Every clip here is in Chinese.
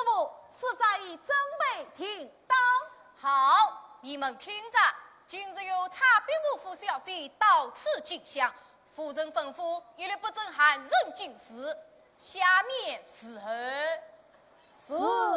傅实在已准备听到。好，你们听着，今日有查兵部副小姐到此进香，夫人吩咐一律不准汉人进士。下面伺候。是。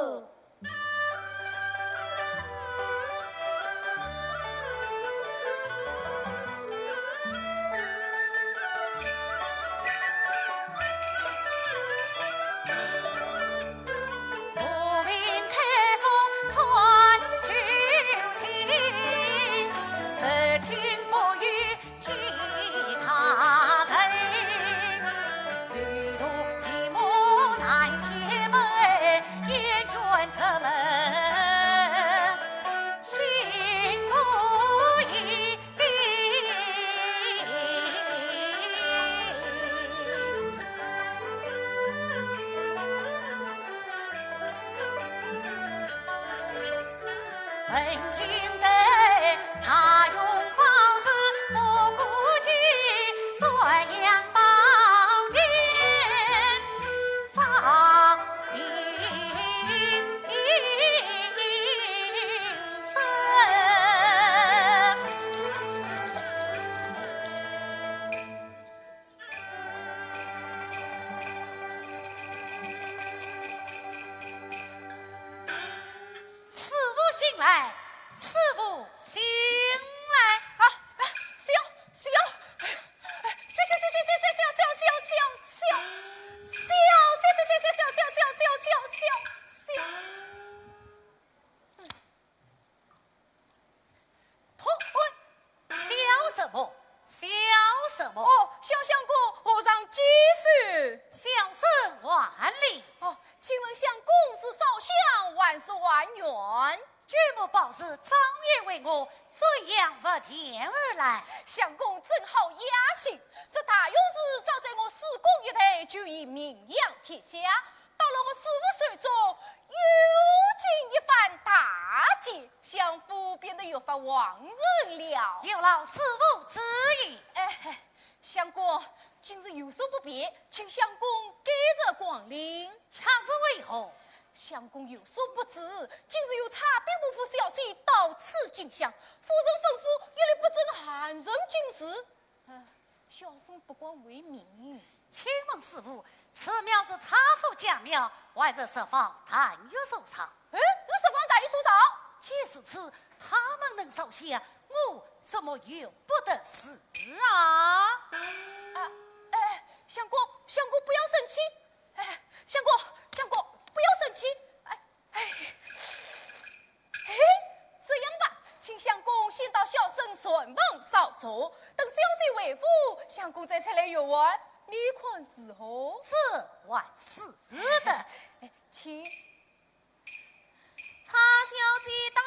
相公正好雅兴，这大勇士早在我师公一代就已名扬天下，到了我15岁中，又经一番大捷，相府变得有法忘人了。有劳师傅之意。相公，今日有所不便，请相公改日光临。恰是为何？相公有所不知，今日有查兵部副小姐到此进香，夫人吩咐一律不准汉人进士。小生不光为民。请问师傅，此庙之查府将庙，外在设防但有收藏。是设防但有收藏。即使此，他们能收下，我怎么由不得事啊？相公不要生气。相公不要生气。这样吧，请相公先到小生顺房稍坐，等小姐回府，相公再来游玩，你看是何？这万是的。请查小姐到。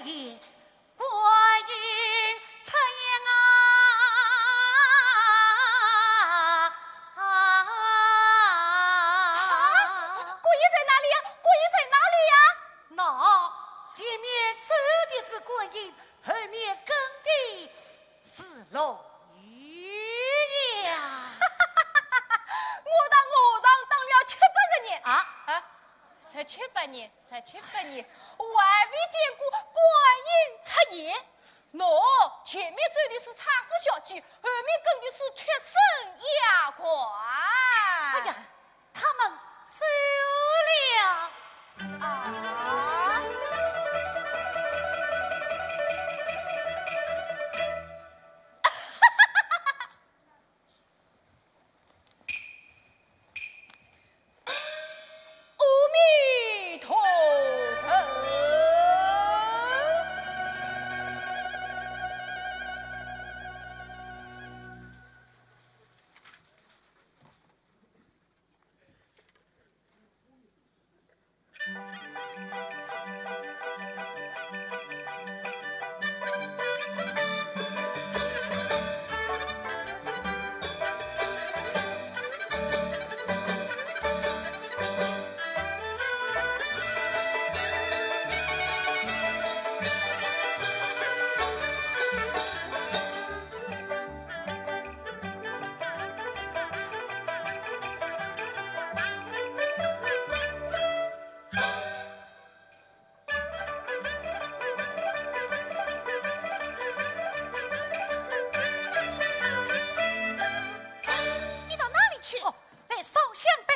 言，观音出言国音在哪里呀？国音在哪里呀？那前面走的是观音，后面跟的是龙玉呀。我当了700年啊，700年，还未见过观音出言。前面走的是差夫小姐，后面跟的是贴身丫鬟。哎呀，他们走了。啊！阿弥陀佛。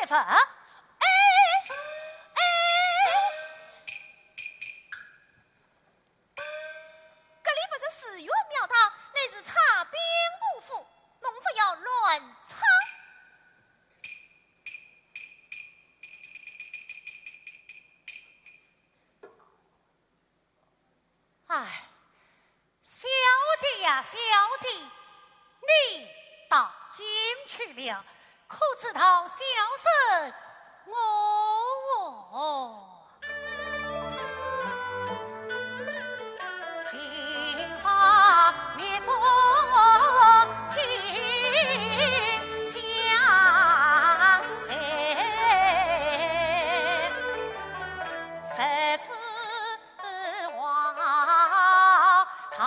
佛，这里不是寺院庙堂，乃是茶兵部府，侬不要乱唱。哎，小姐呀，小姐，你到京去了，可知道小生我心发灭作今相随，谁知望桃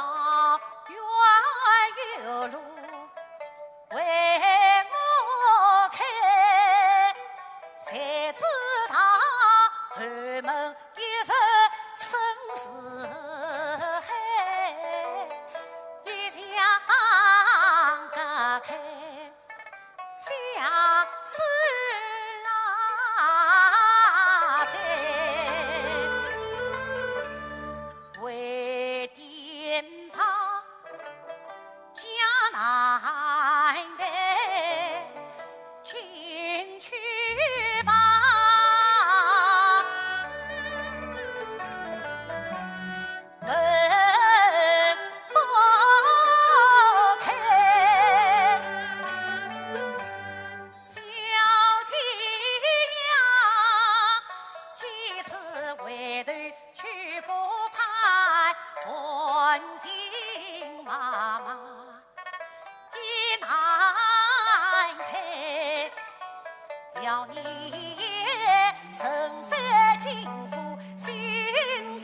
源有路为我开，谁知道后门一日生死海，一向隔开相思在，为颠旁江南的进去吧，门不开，小姐呀，几次回头去不盼，欢喜妈妈一难猜，要你深山尽付心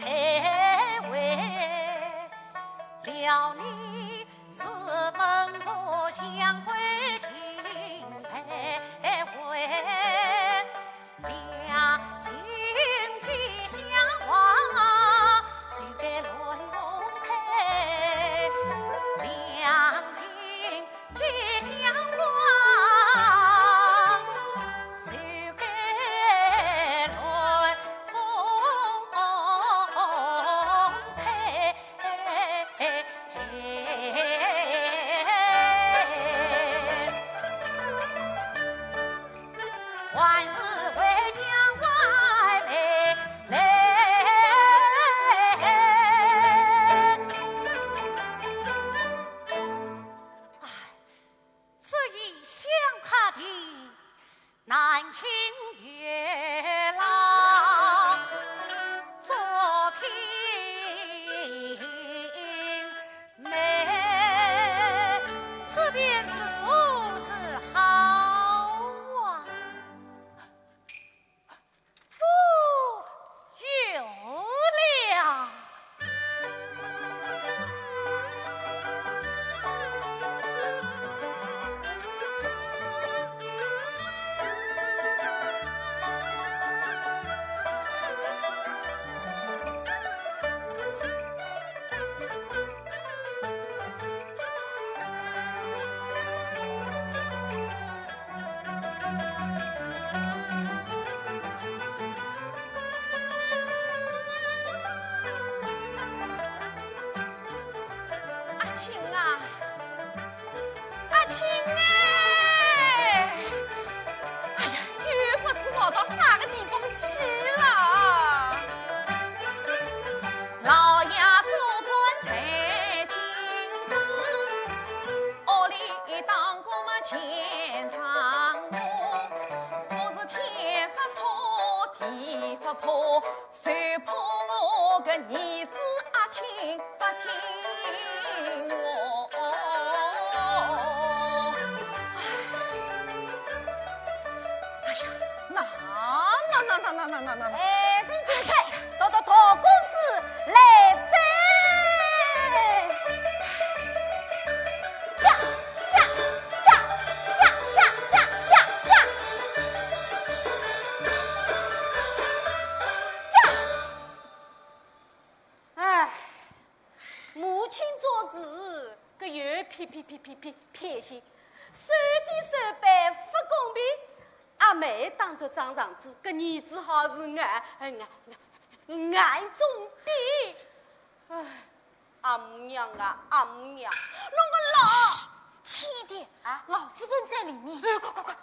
才为，了你是门左相会情徘徊，两心既相忘，谁该乱龙开？两心既相忘，谁该乱风配？青啊，阿青哎，哎呀，又不知跑到啥个地方去了？老爷做官在京东，屋里当过么前场奴，我是天不怕地不怕，谁怕我个儿子阿青不听我？哎呀，那！哎，人走开，到大公子来哉！哎，母亲做事搿又偏心，手点手板不公平。阿妹当作张长子，搿儿子好是眼中钉。哎，阿母娘啊，阿母娘，侬个老轻一点啊老夫人在里面。快！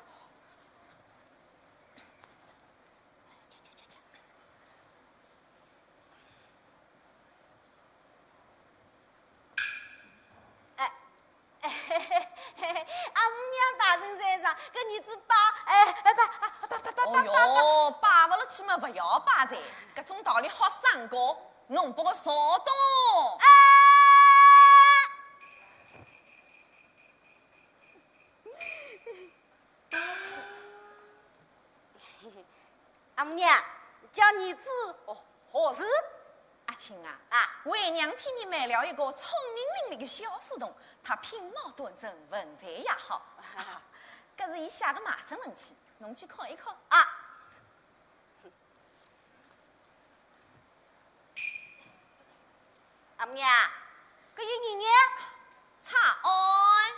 阿母娘大人在上，搿儿子爸，哦哟，摆不落去嘛，不要摆噻。搿种道理好上告，侬把我少懂。阿母娘，叫儿子何事？阿青啊，啊，为娘替你买了一个聪明伶俐的小书童，他品貌端正，文采也好。搿是伊写的卖身文契，侬去看一看啊。阿母娘，搿有年年查案。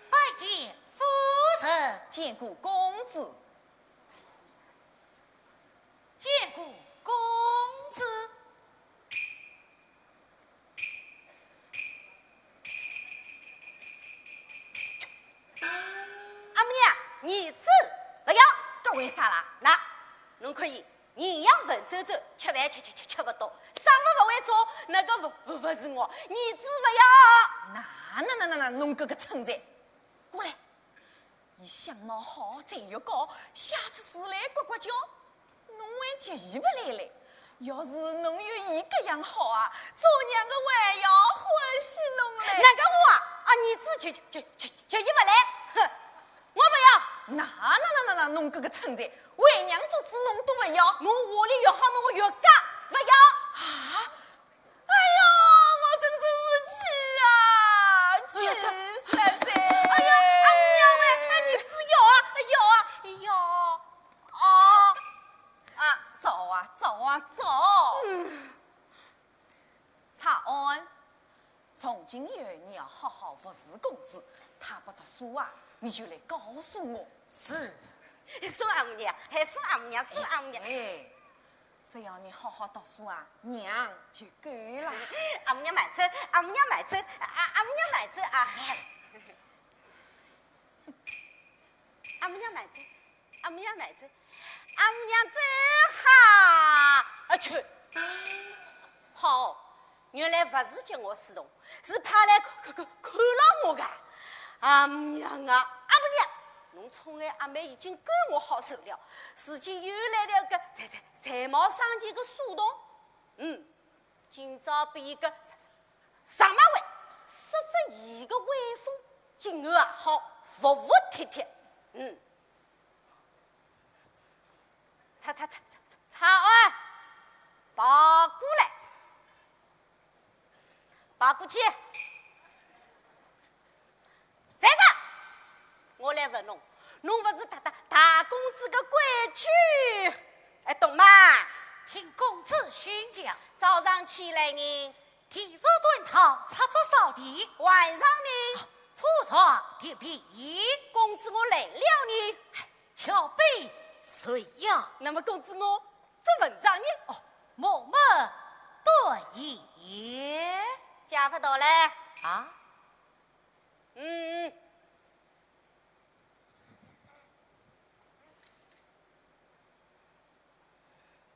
拜见夫人，见过公子。见过公子。阿母娘，儿子不要。搿为啥啦？那侬可以营养文绉绉，吃饭吃不多，啥物不会做，那个不是我，儿子不要。那，侬搿个称赞，过来。伊相貌好，才又高，写出诗来呱呱叫，侬还接伊不来嘞？要是侬有伊搿样好啊，做娘的还要欢喜侬嘞。那个我啊，儿子就伊不来，哼，我不要。那，侬搿个称赞，为娘做主侬都不要。侬话里越好嘛，我越加不要。啊！哎呦，我真是气死在！哎呀，阿娘喂，儿子要走。查案，从今以后你要好好服侍公子，他不读书啊，你就来告诉我。是。是阿母娘，还是阿母娘，是阿母娘。哎，只要你好好读书啊，娘就够了。阿母娘买针，阿母娘买针，阿母娘买针啊！阿母娘买针，阿母娘买针，阿母娘真好！啊去！好，原来不是接我书童，是派来看了我的。阿母娘啊，阿母娘！侬宠爱阿妹已经够我好受了，如今又来了个才貌双全的书童，今朝比一个上马位，说着伊个威风，今后也好服服帖帖，查案，跑过来，跑过去，站着。我来问侬，侬不是大公子的规矩，还懂吗？听公子宣讲。早上起来呢，提着炖汤，擦着扫地，晚上呢，铺床铁皮，公子我来了你。桥北随呀。那么公子我做文章呢？哦，默默对也。家父到嘞。啊。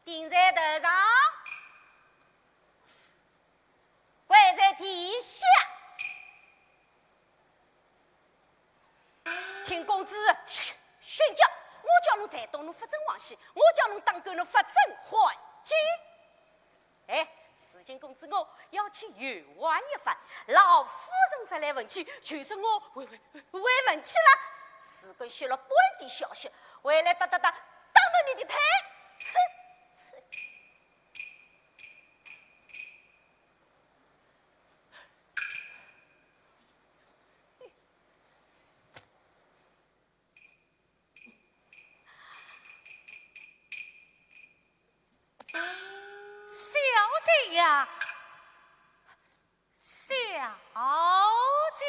顶在头上，跪在地下，听公子训教。我叫侬才懂，侬发正往西；我叫侬当官，侬发正还击。哎，如今公子我要去游玩一番，老夫人才来问起，就是我为问起了。如果写了半点消息，回来当着你的腿，哼！小姐呀，小姐。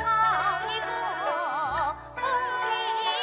好一个风里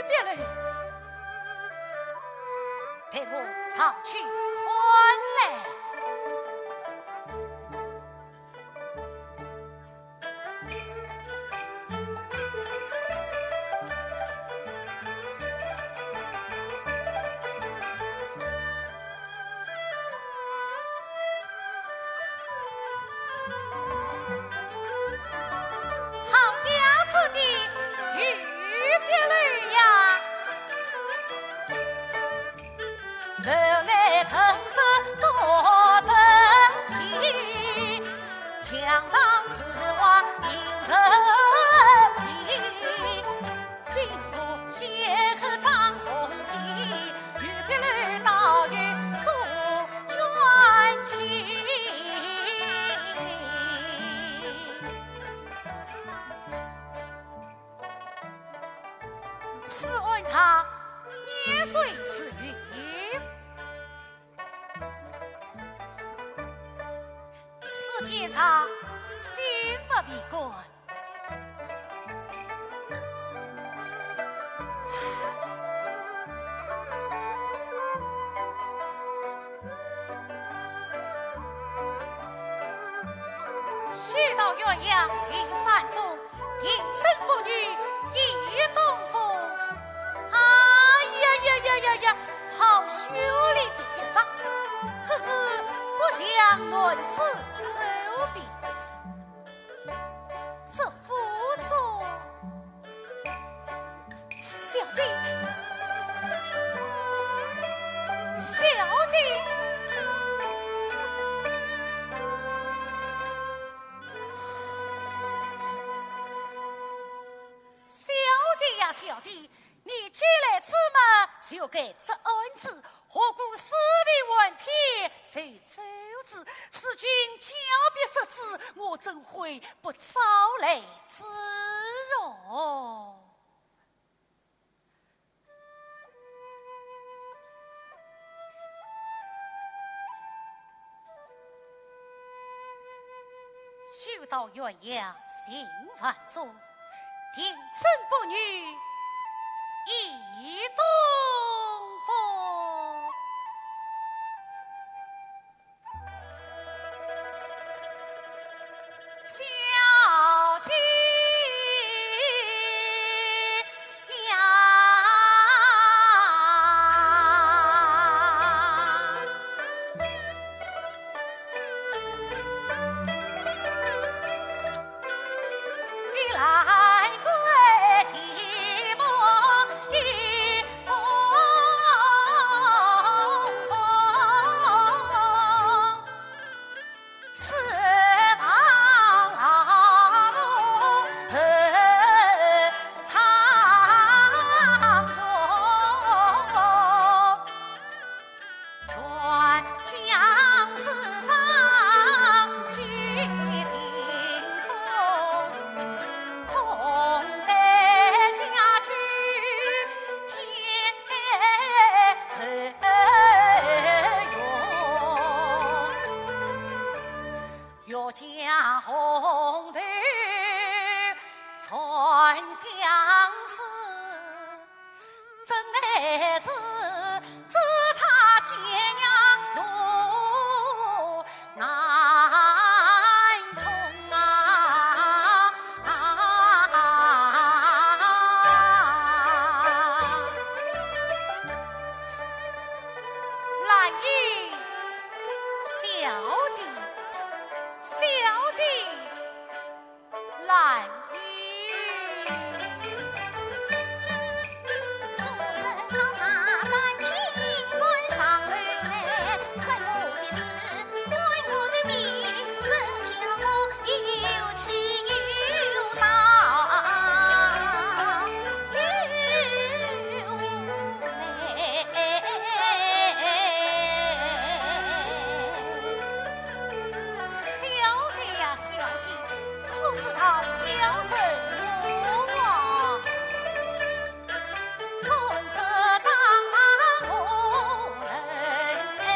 别了，带我上去看来。后来城市多整齐，墙上字画印成批，兵部写口张凤旗，御别楼倒有苏卷旗。史安昌年岁是余。天上心不为官，许到鸳鸯心繁重，定身不女一东风。哎呀，好秀丽的地方，只是不像论子手笔。这辅佐小姐，小姐，你既来此门，就该这恩子，何故私为文偏谁周之？此君交别失之，我怎会不招来之容？修道鸳鸯心繁重，定真不女一东风。小姐红头传相思，真乃是只差天涯路难通啊！兰姨，小姐。小姐，兰姨，书生靠他单亲官上楼来，看我的事，坏我的命，真叫我又气又恼又累。小姐，可知道小生我同着当我人，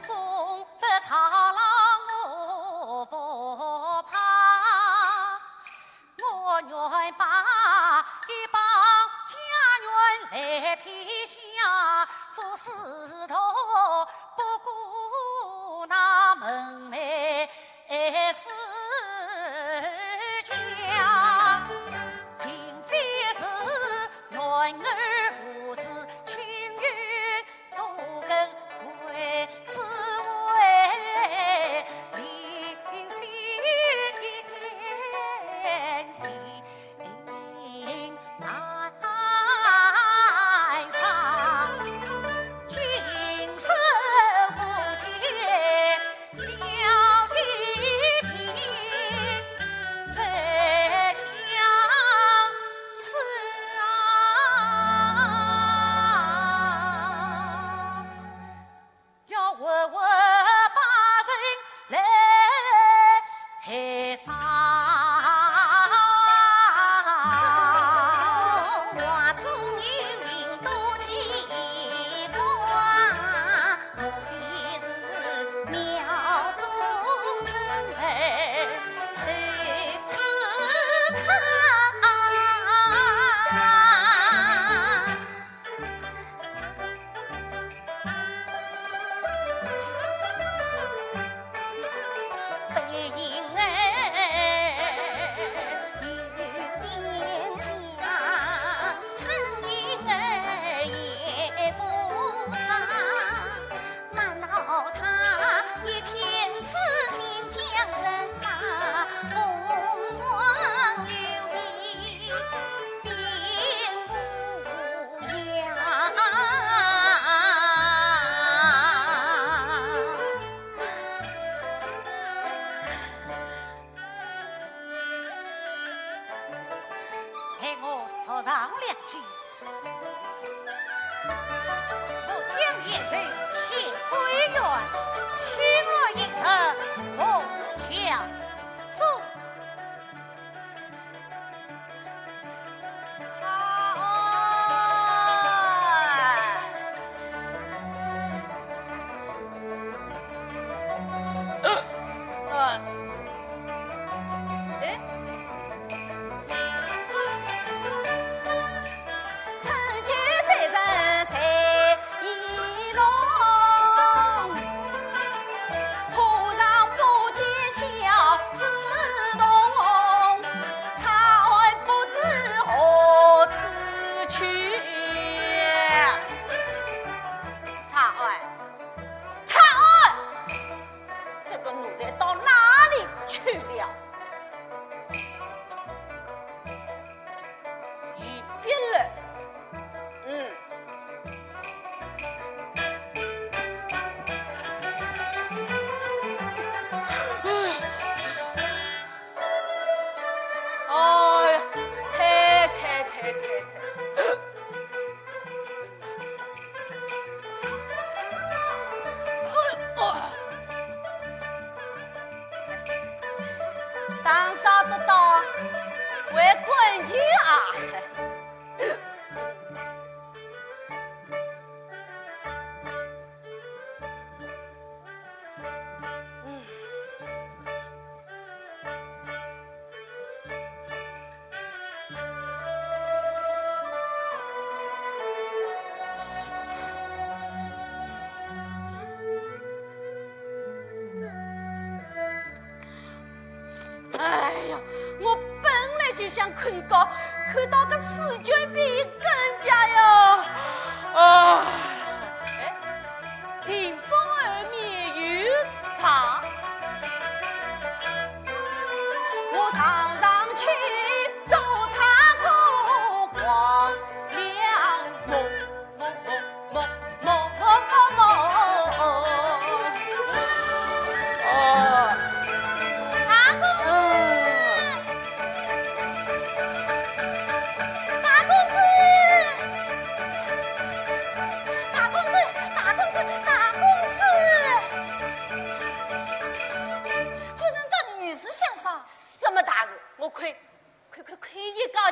纵着豺狼我不怕，我愿把一把在天下做事头，不顾那门楣事家，并非是男儿父子情愿多跟贵子为临心天心难上，今生不见小姐平，怎相思啊？要问问把人来海上。画中有云多奇怪，莫非是庙中人儿谁知他？背影儿有点像，身影儿也不长。难道他一片痴心将人马凤凰流离，并无恙？待我说上两句，我将现在谢归元，请我一声奉将走。成就在人谁一龙，坡上不见小石洞，草不知何处去。草儿，草儿，这个奴才到哪里去了？一边了。哎呀，猜。当少得到为滚去啊！哎呀，我本来就想困觉，看到个四卷比更加哟。屏风后面有茶，我上去走他过光亮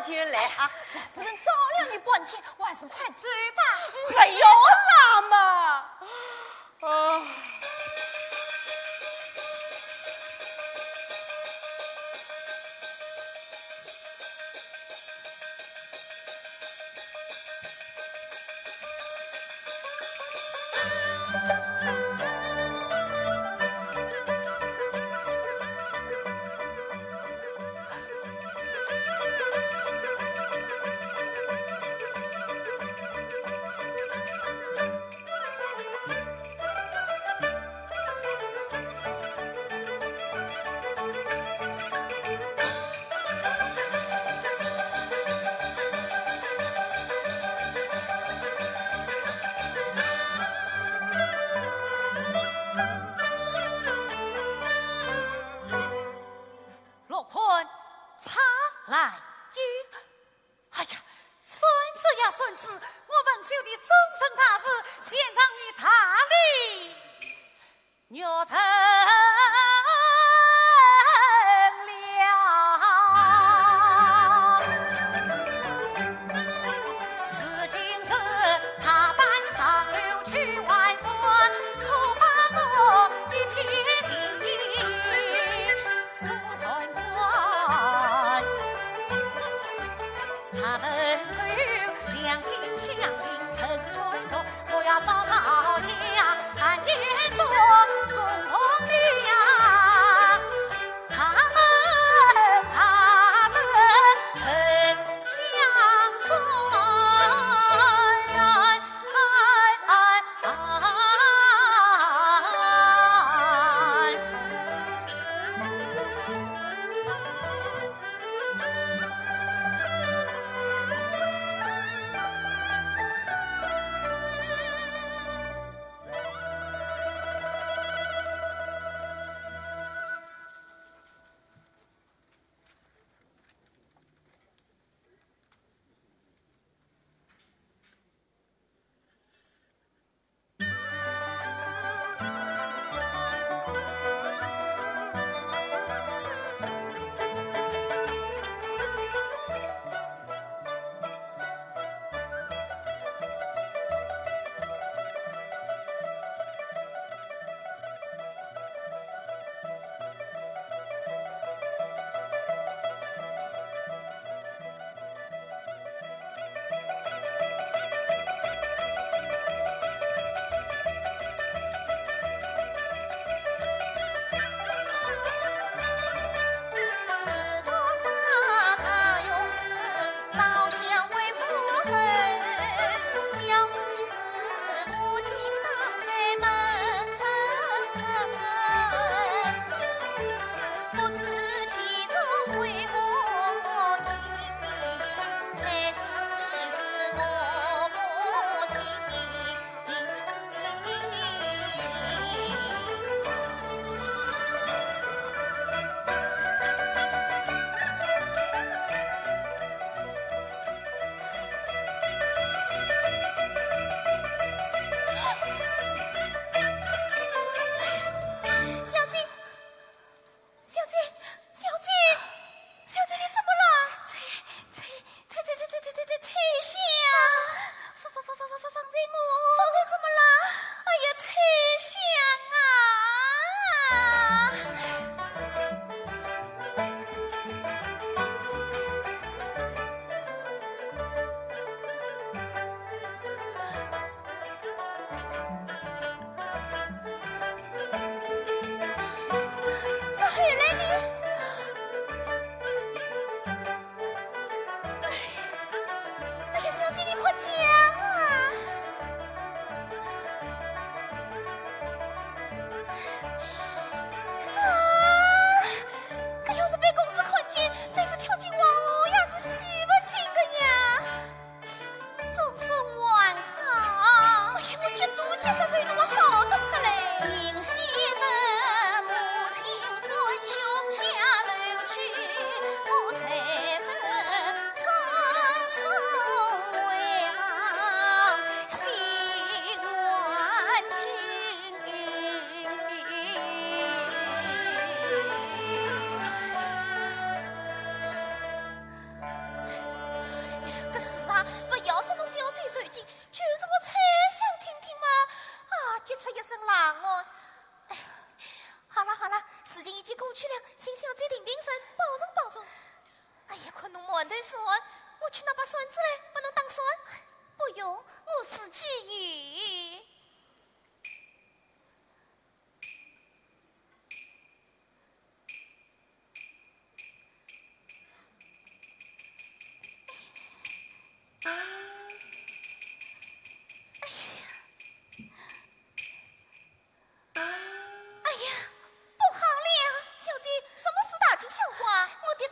就来哈，夫人照料你半天，我还是快走吧。还要拉嘛？来也。哎呀，孙子呀孙子，我文秀的终身大事，先让你大礼若成了。此今是他单上流去玩耍，可把我一片心意诉传传。啥能够两心相印成眷属？我要找少侠谈天作，共同的呀，他们曾相随。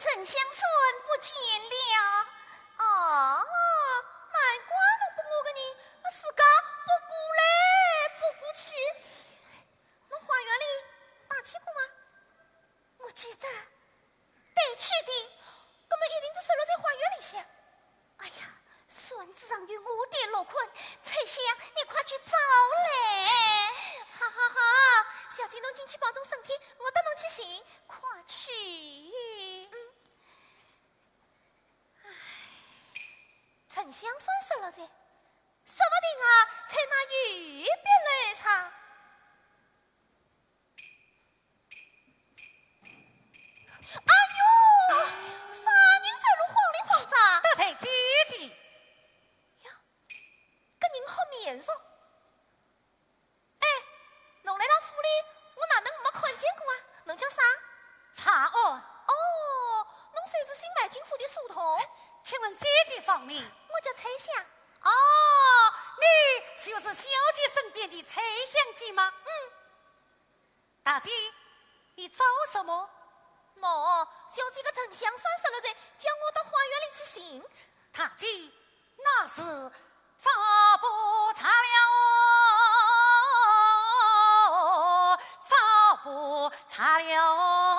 丞相孙不见了。哦，难怪侬不我个人，自家不顾来不顾去。侬花园里打起过吗？我记得，对去的，那么一定丞相算说了噻，说不定啊，才拿玉璧来唱。哎呦，啥人在路慌里慌张？得罪姐姐。呀，这人好面熟。哎，侬来到府里，我哪能没看见过啊？侬叫啥？查案。哦，侬算是新买金府的书童。请问姐姐方面？我叫崔香。哦，你就是小姐身边的崔香姐吗？嗯。大姐，你找什么？喏，小姐个丞相算说了噻，叫我到花园里去寻。大姐，那是找不查了，找不查了。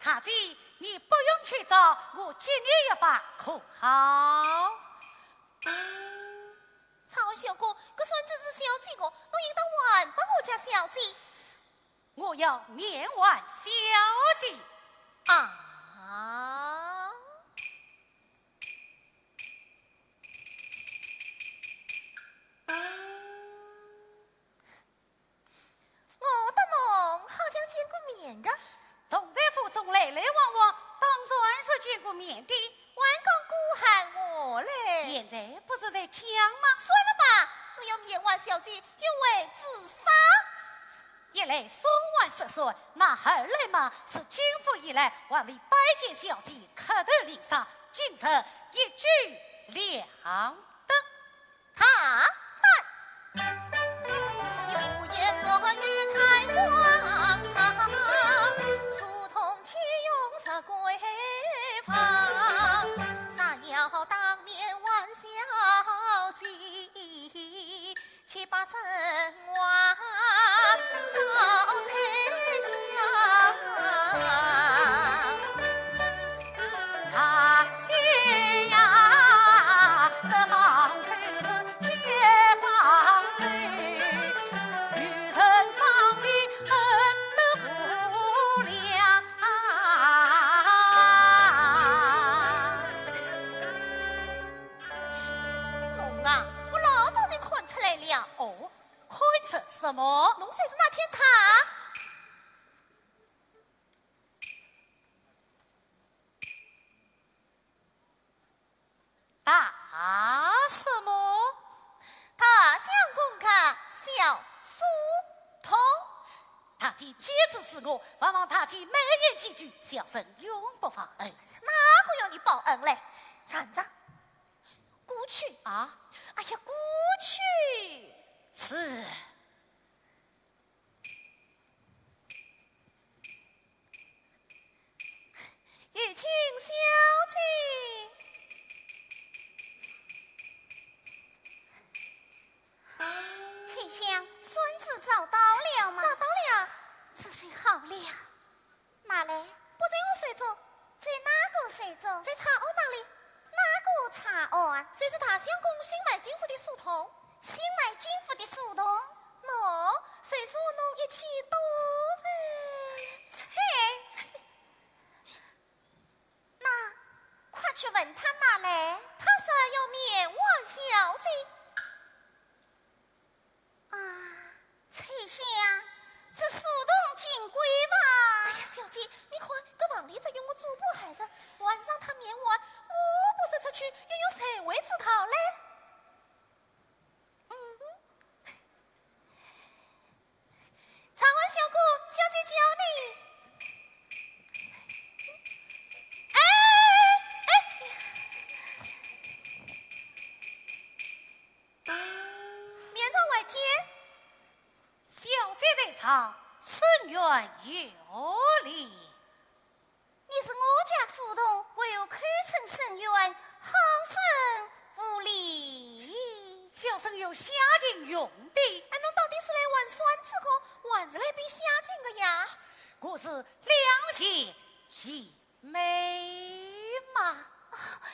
大姐，你不用去找，我接你一把，可好？长安小哥，这孙子是小姐个，侬应当还把我家小姐。我要面挽小姐啊！我的侬好像见过面的。同在府中来来往往，当然是见过面的。还讲孤喊我嘞，现在不是在讲吗？算了吧，我要面挽小姐，因为自杀。一来双完失算，那后来嘛是金府以来还为拜见小姐磕头领上，君臣一举两得。他但你出言我与太王。书童岂用色归房，啥要当年挽小姐，且把真话告崔香。大姐呀，得放手是且放手，女人方面恩德无量。侬啊，我老早就看出来了。哦，看出什么？侬算是那天他。打什么？他想公家小书童。大姐皆知是我，望望大姐美言几句，小生永不忘恩。哪个要你报恩嘞？站着，过去啊！哎呀，过去是。玉清小姐。崔香，孙子找到了吗？找到了。这下好了。哪来？不在我手中，在哪个手中？在查案那里。哪个查案？谁是大相公新买金府的书童？新买金府的书童？喏，谁说侬一起都在？切！那快去问他哪来？他说要面挽小姐。啊，崔香，这书童金贵吧？哎呀，小姐，你看，这王里在用我主仆害人，晚上他面挽，我不是出去，又有谁为之讨嘞？长安小哥，小姐叫你。面朝外间。小姐在场，深愿有礼。你是我家书童，唯有亏称深冤，好生无礼。小生有下尽用笔。哎，侬到底是来玩算子的，还是来比下井的呀？我是两贤姐妹嘛。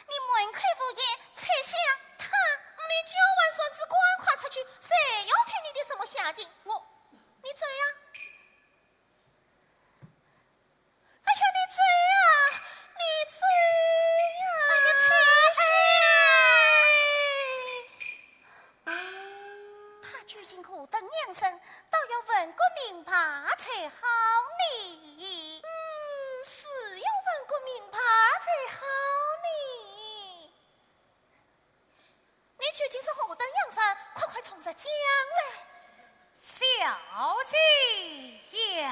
你门口妇人崔香，他，你就玩算子，赶快出去，谁要听你的什么下井？你走呀！啊，呀。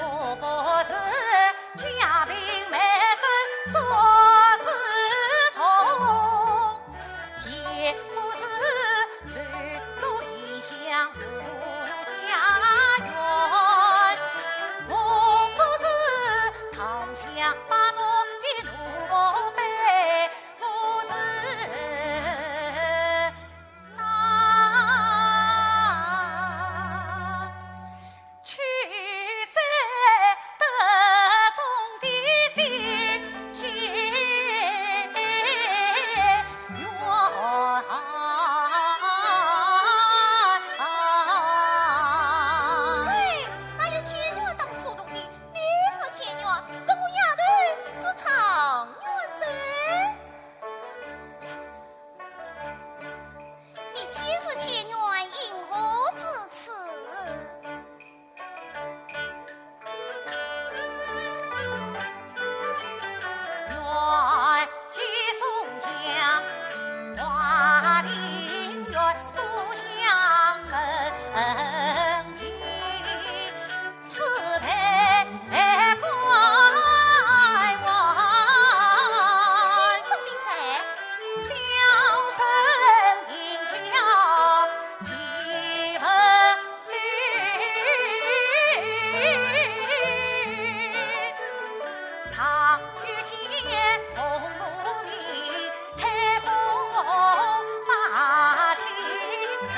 我不是家贫美生做事痛，也不是绿路异乡负家园，我不是讨乡把我的奴婢，不是去世得中的心结嘿，哪有前女当苏东的？你是前女，跟我丫头是长远子。你既是前女，因何至此？愿寄宋江，华林园书香门庭，此台关外，先生明才，小生迎巧，媳妇婿。常遇见风露迷，台风把情头。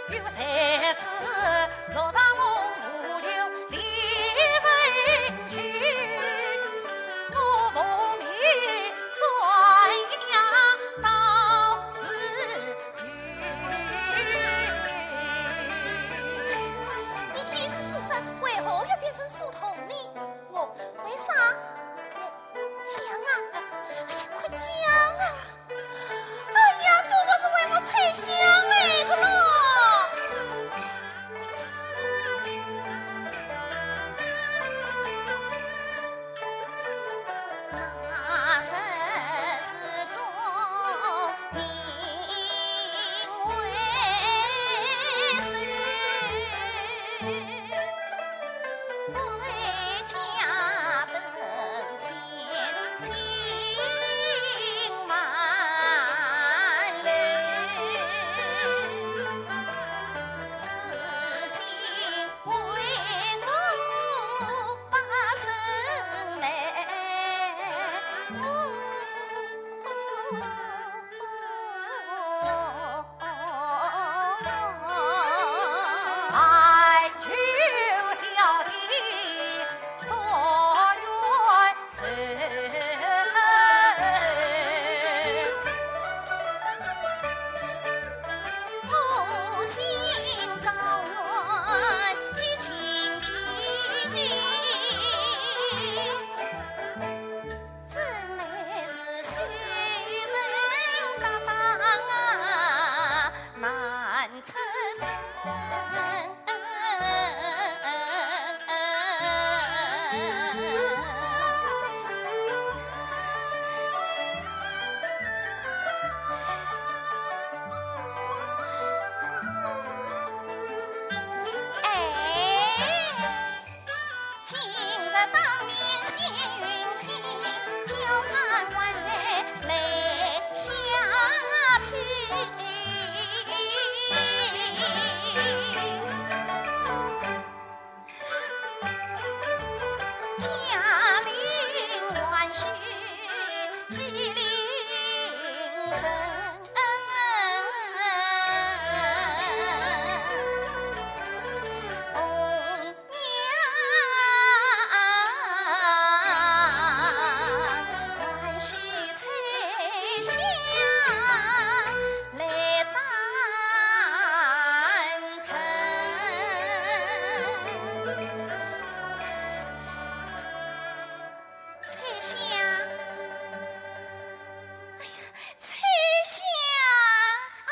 有才子落上梦就离人去，我梦里转阳到此你既是书生，为何要变成书童呢？我为啥？讲啊！哎呀，快讲啊！哎呀，这不是为我猜想来的咯！那人是中因为对家登天金满楼，自信为我把身爱求小姐所愿成。我心早愿寄情情，真乃是水人搭档啊，难出身。哎，今日当面先云清，叫他还来下聘。家令万岁，吉林神。红娘欢喜彩香来诞辰，彩香，哎呀，彩香啊！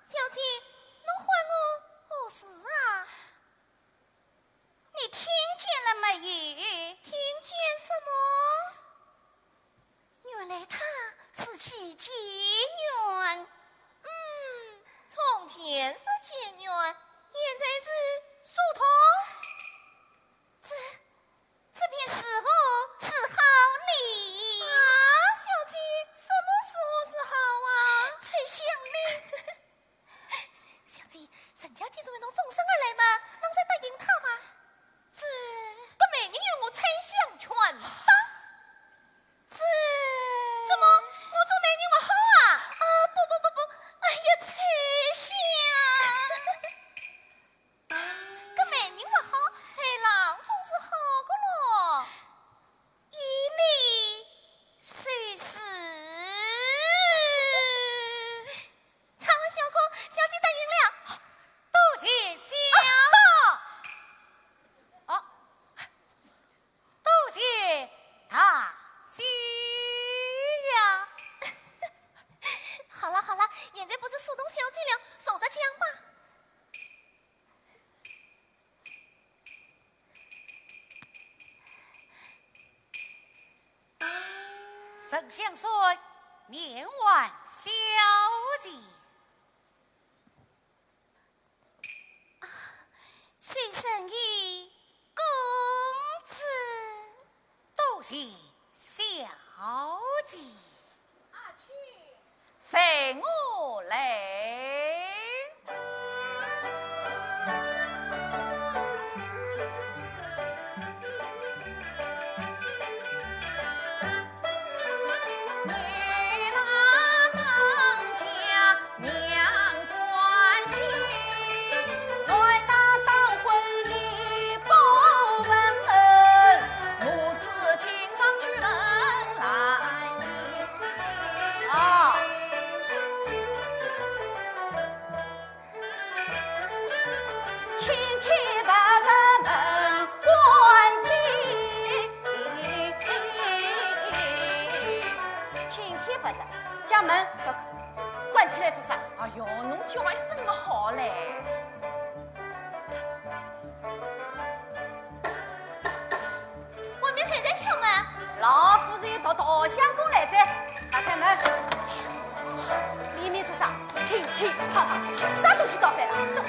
小姐，侬唤我何事啊？你听见了没有？听见什么？起结缘。从前是结缘，现在是疏通。这片时候是好哩啊，小姐，什么时候是好啊？才想呢。小姐，人家既然为侬终身而来嘛，侬再答应他嘛。这美人有我猜想全当。怎么我做美人不好啊？不，哎呀，猜想。搿美人不好，猜郎总是好个咯。一理虽是。唱完小歌，小姐答应了。多谢多谢大姐呀！好了，现在不是速冻小姐了，手着枪吧。丞相孙面挽小姐，随身与公子。多谢小姐。随我来。女郎当家娘关心，来那当婚礼不问恩，母子今往去问来迎。啊，请替把人们关进，请替把人将门关起来做啥？哎哟，侬叫一声么好嘞？外面谁在敲门？老夫人到稻香宫来着，打开门，里面做啥？噼噼啪啪，啥东西倒翻了？走，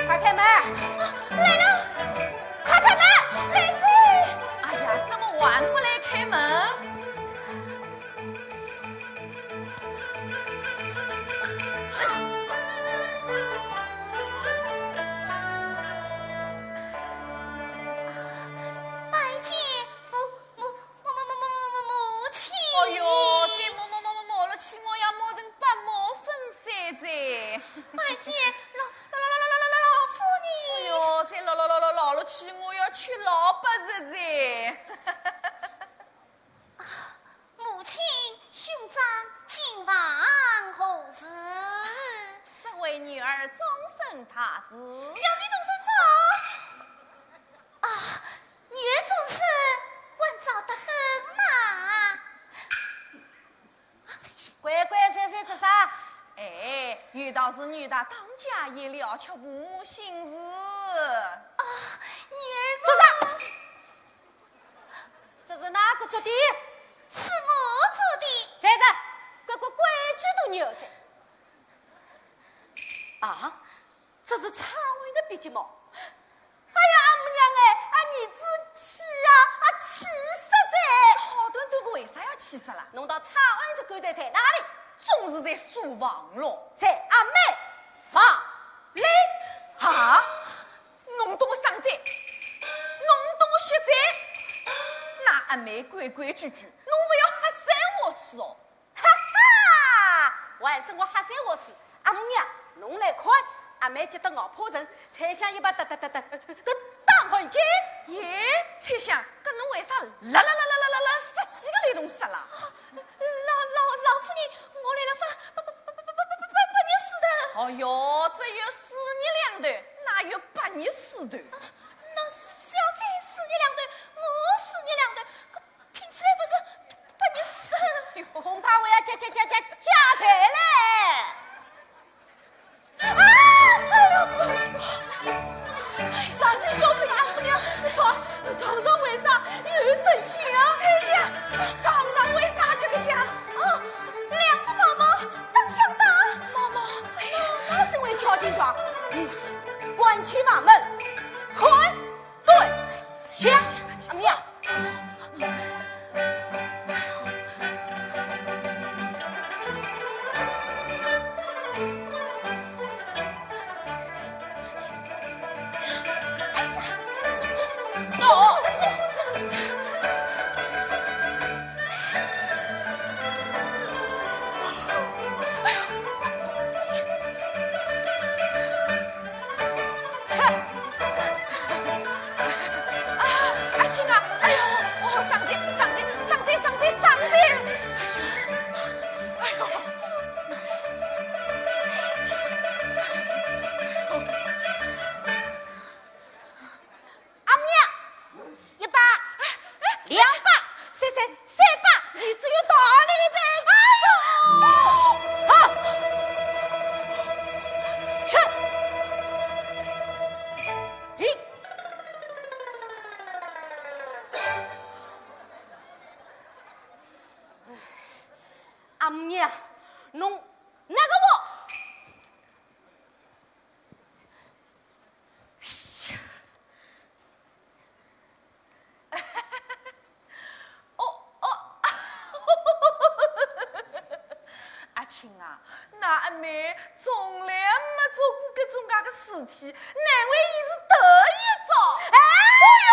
快开门！来了，快开门！孩子，哎呀，怎么还不来开门？拜见母亲。哎哟，再摸了起，我要摸成八毛粉山在。拜见老夫哎人。哟，再老了起，我要吃老八十在。母亲兄长今晚何事？这位女儿终身大事。小姐终身早。啊，女儿终身还早得很呐。乖乖闪闪做啥？哎，遇到是女的当家也了却父母心事。啊，女儿做啥？这是哪个做的？是我做的。在这，规矩都有的。啊，这是常委的笔记毛。哎呀，阿母娘哎，儿子气啊，气死在！好端端个为啥要气死了？弄到常委这狗蛋在哪里？总是在书房咯。在阿妹房里。啊！侬懂商在，侬懂学在，那阿妹规矩，侬不要吓死我死哦！哈哈，还是我吓死我死！阿母娘，侬来看，阿妹接得熬破城，才想一把打打回去。耶，猜想，搿侬为啥啦十几个雷动死了？老夫人，我来了把你死的。哦哟，这有4年2头，哪有8年4头？那小姐4年2头，我4年2头，听起来不是把你死的。恐怕我要加倍嘞！啊！哎呦！上天叫声阿母娘，床上为啥有神仙啊？猜想，阿母娘，侬那个我。亲啊，那阿妹从来没做过搿种介个事体，难为伊是头一遭。哎呦，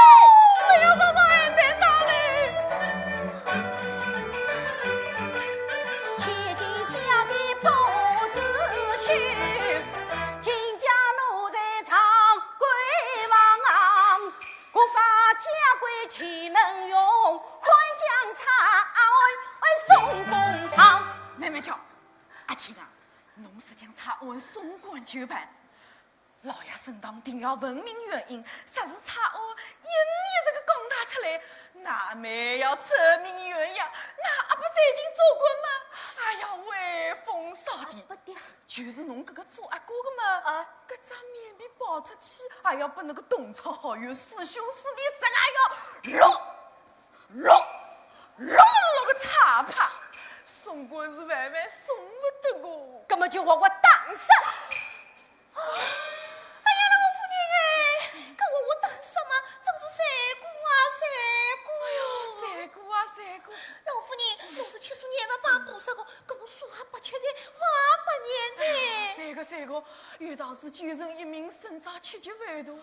不要说到还没打嘞。千金小姐不知羞，金家奴才长贵王昂，国法家规岂能用？快将茶送公堂。妹妹叫。阿亲啊，侬是将差案送官就办，老爷身堂定要问明原因，啥是差案，一这个讲大出来，那阿妹要扯明原样，那阿不再进做官吗？哎呀，威风扫地！不对，就是侬搿个做阿哥的嘛，搿张面皮爆出去，还要把那个东窗好友师兄师弟啥个要落个差怕。送官是万万送不得个，根本就我当上。哎呀，那我夫人哎，搿我当什么？真是三姑啊三姑！哎呦，三姑！老夫人，侬是7数年8补啥个？搿我数还8缺才8年才。三个，遇到是救人一命，胜造7级万度。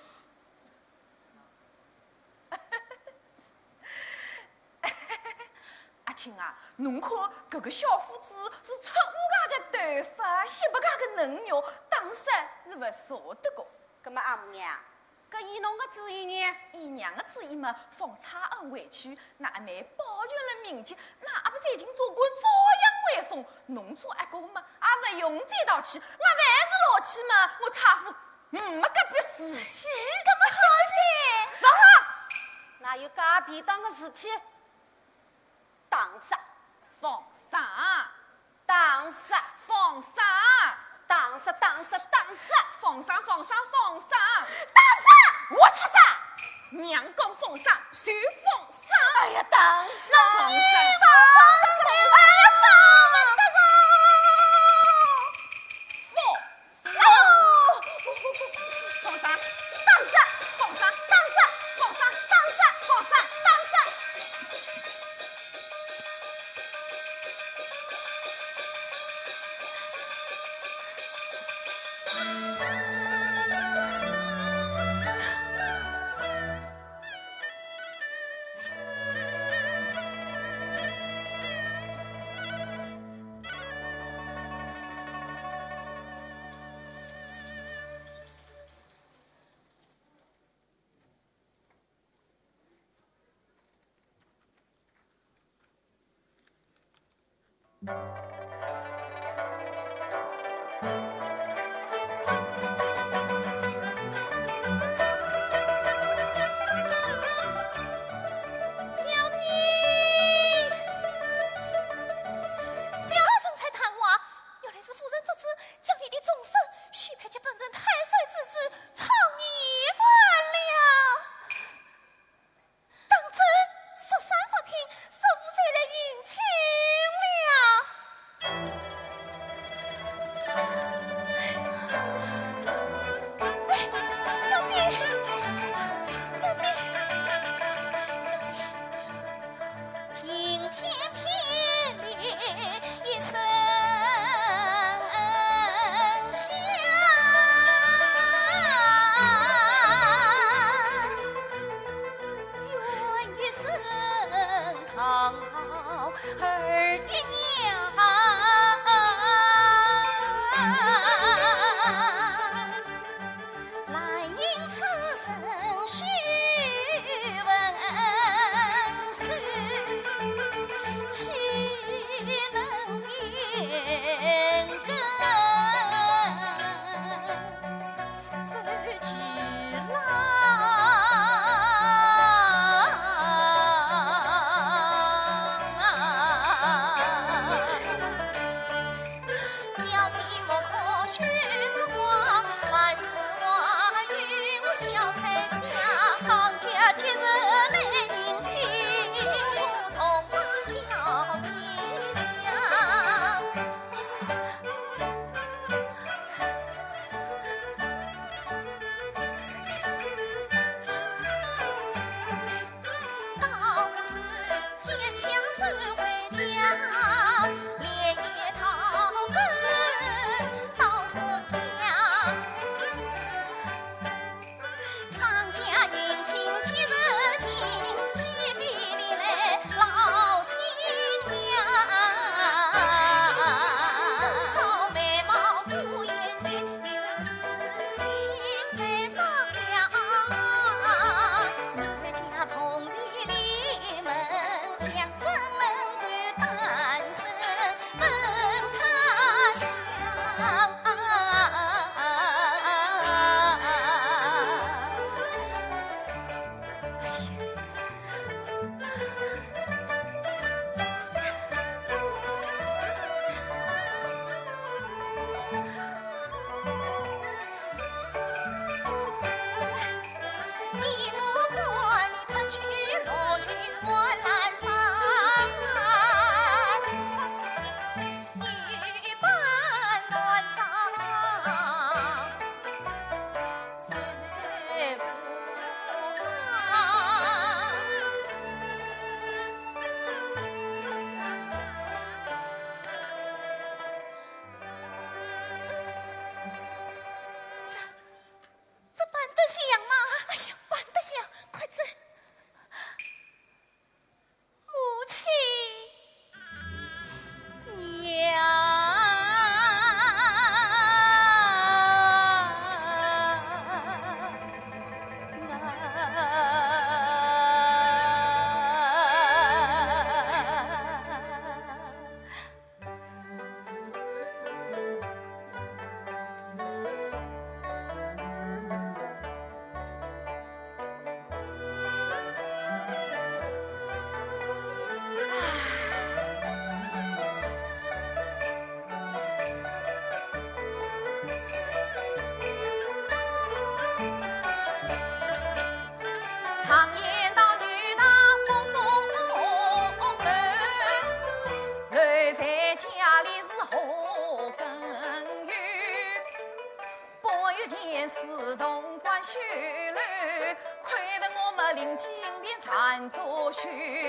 阿亲啊，侬看搿个小伙子是出乌家的头发，西北家的嫩肉，当然是勿少得个。葛么阿母娘，搿以侬个主意呢？以娘的主意嘛，放差案回去，那阿妹保全了名节，那阿不再进做官，照样威风。侬做阿哥嘛，也勿用再道歉，我凡是老气嘛，我差夫没隔壁事体，搿么好噻？勿好，哪有介便当的事体？当啥？放啥？当啥？放啥？当啥？当啥？当啥？放啥？放啥？放啥？当啥？我吃啥？娘讲放啥，就放啥。哎呀，当啥？放啥？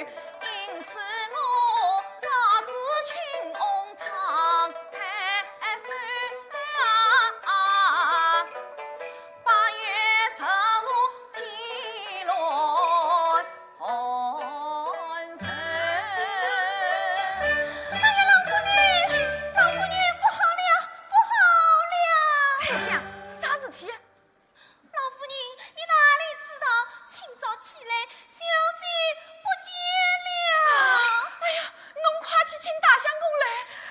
因此我家子亲翁长太守八月15记落红尘。哎呀，老夫人，不好了，不好了！猜想啥事体？老夫人，你哪里知道？清早起来，小姐不见了。哎呀，侬快去请大相公来！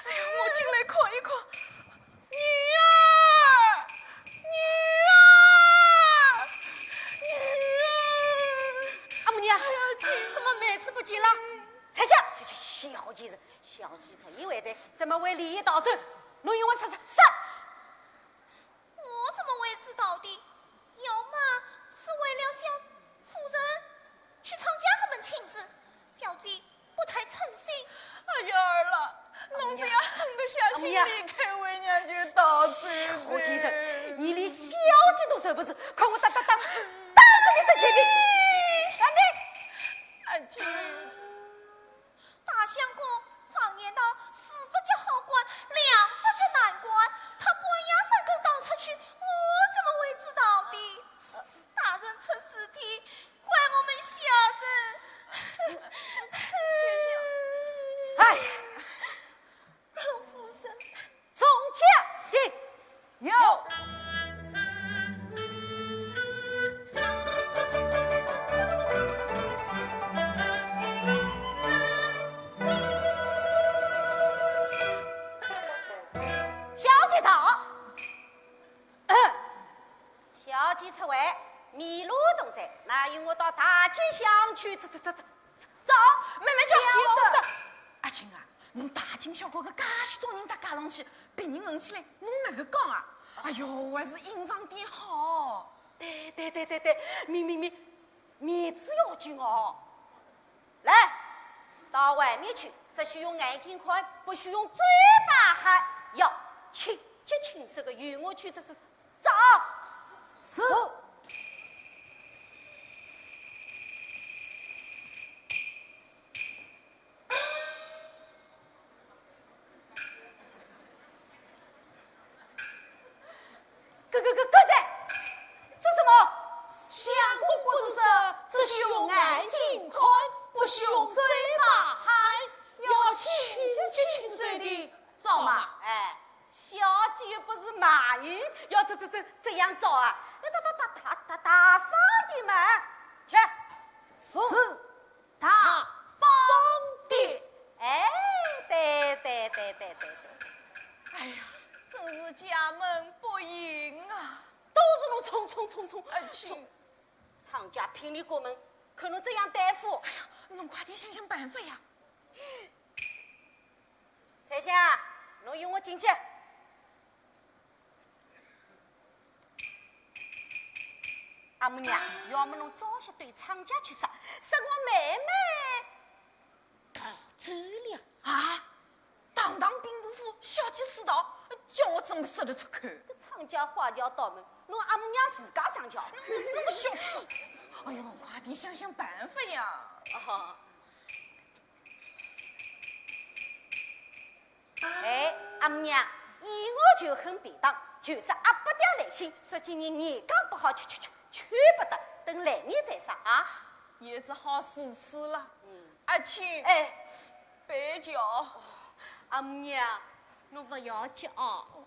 哎呀，我进来看一看。女儿，女儿，女儿！阿母娘，怎么妹子不见了？彩霞，小贱人，小贱人，你为谁怎么为利益倒走？侬用我杀！我怎么会知道的？要么是为了小夫人去参加我们亲事，小姐不太称心。哎呀儿了，侬这样狠得下心离开为娘就到最小贱人，你连小姐都受不住，快我打死你在前面！阿姐，大相公常言道，4只脚好关，2只脚难关。他关押3个到出去，我怎么会知道的？大人出事体，怪我们小人。哎，老夫人，中奖的有。小姐到。小姐出位，迷路同在，那与我到大街上去走。妹妹晓得。阿青啊，侬大惊小怪个介许多人搭街上去，别人问起来，侬哪个讲啊？哎哟，还是隐藏点好。对，面子要紧哦。来，到外面去，只许用眼睛看，不许用嘴巴喊。要清洁清瘦的与我去走。是。哥在做什么？相公不是说，只许用眼睛看，不许用嘴巴喊，要清洁清瘦的照嘛。哎，小姐又不是马云，要这样照啊？要大方的嘛，去。是大方的。哎，对。哎呀，真是家门不幸啊！都是侬冲！阿青，厂家拼力过门，可能这样对付。哎呀，侬快点想想办法呀！彩霞，侬与我进去。阿母娘，要么侬早些对厂家去说我妹妹逃走了。啊！堂堂兵部府小姐私道，叫我怎么说得出口？这厂家花轿倒门，侬阿母娘自家上轿。那个小子！哎呦，快点想想办法呀！哎，阿母娘，以我就很便当，就是阿不点来信，说今年年讲不好，去不得，等来年再说啊。也只好如此了。阿青，哎，别叫。阿母娘，侬不要急哦。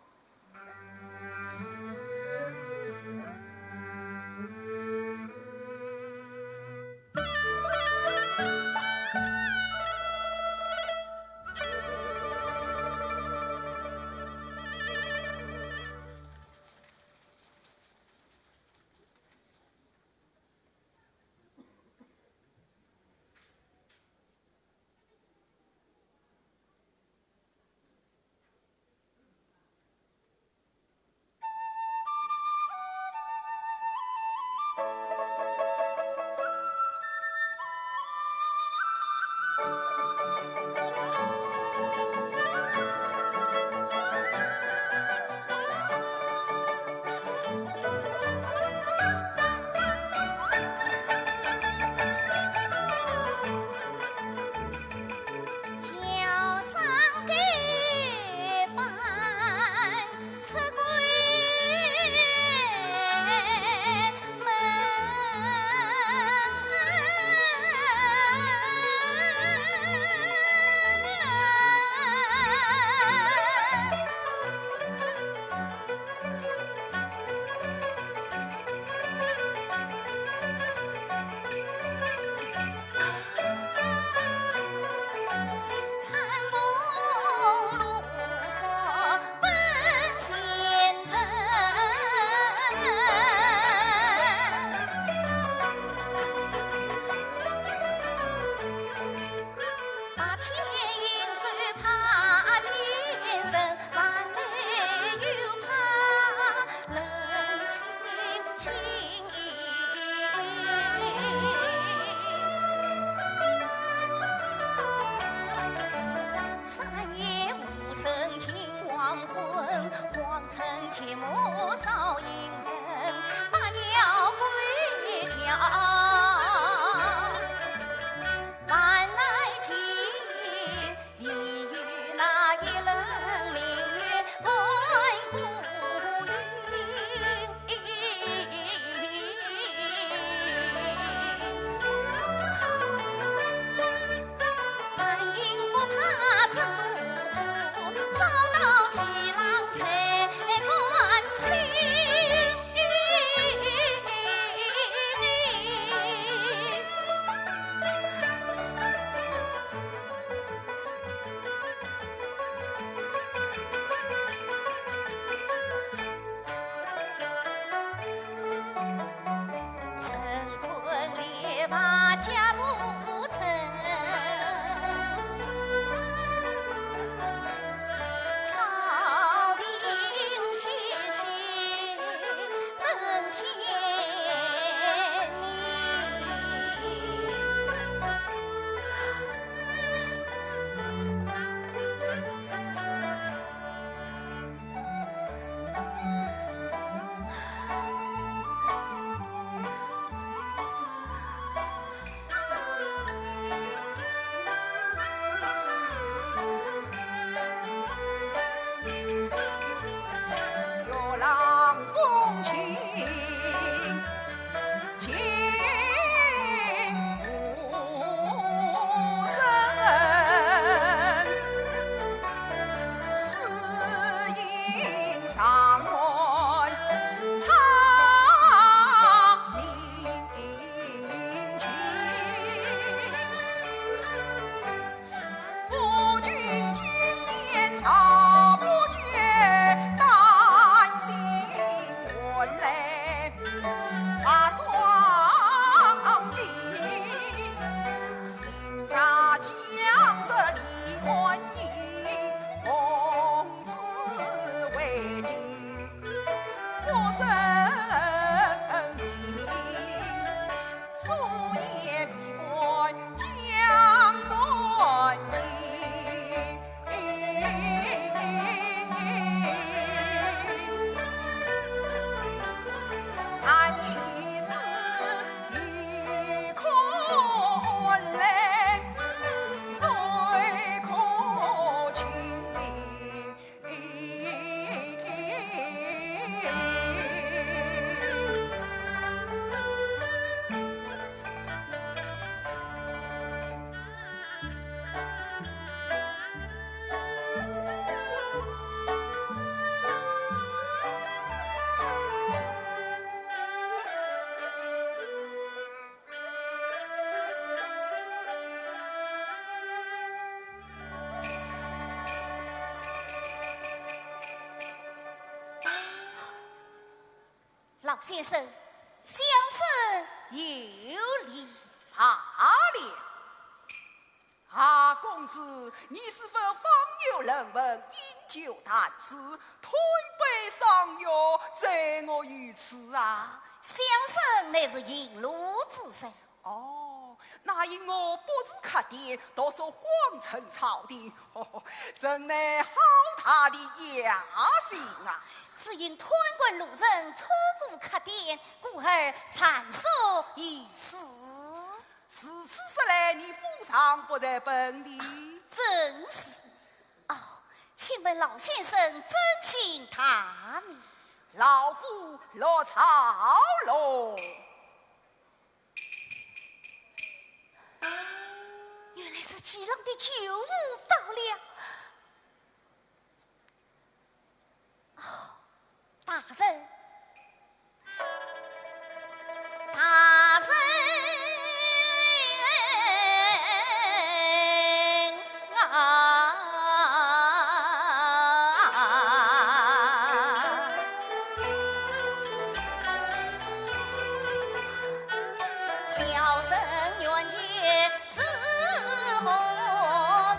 老先生，相声有礼。罢了。公子，你是否方有人闻饮酒谈诗，推杯上药，载我于此啊？相声乃是引路之人。哦，那因我不知客店，多受皇城朝廷，真乃好大的雅兴啊！只因贪官路人错过客店，故而参宿于此。此次说来，你府上不在本地？正是。哦，请问老先生真姓大名？老夫落草喽。原来是祁郎的旧物到了。哦，大人，大人啊！小生愿解自何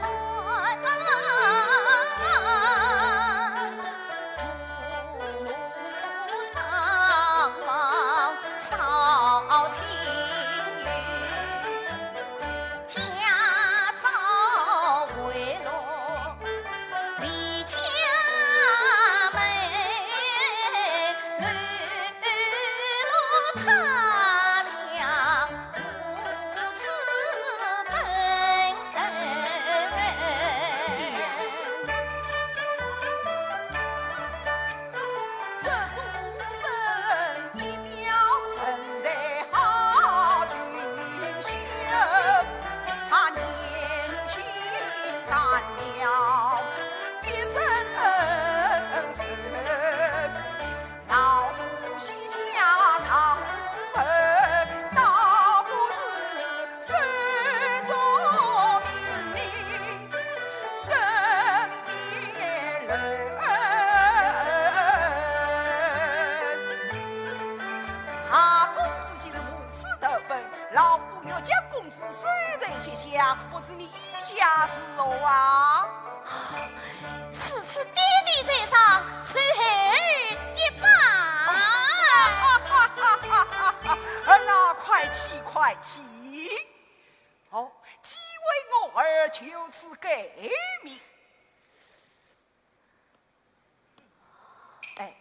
难？父母丧亡少情余，家遭围落离家门，流落他乡如此奔。这书生一表存在好俊秀，他年轻干了一生恩仇，老夫膝下藏恩，倒不是手中命令身边人。公子既是无耻投奔，老夫要将公子收在膝下，不知你意下是何啊？此次爹爹在上，随儿一把。儿那快起快起！哦，既为我儿就此改名。哎，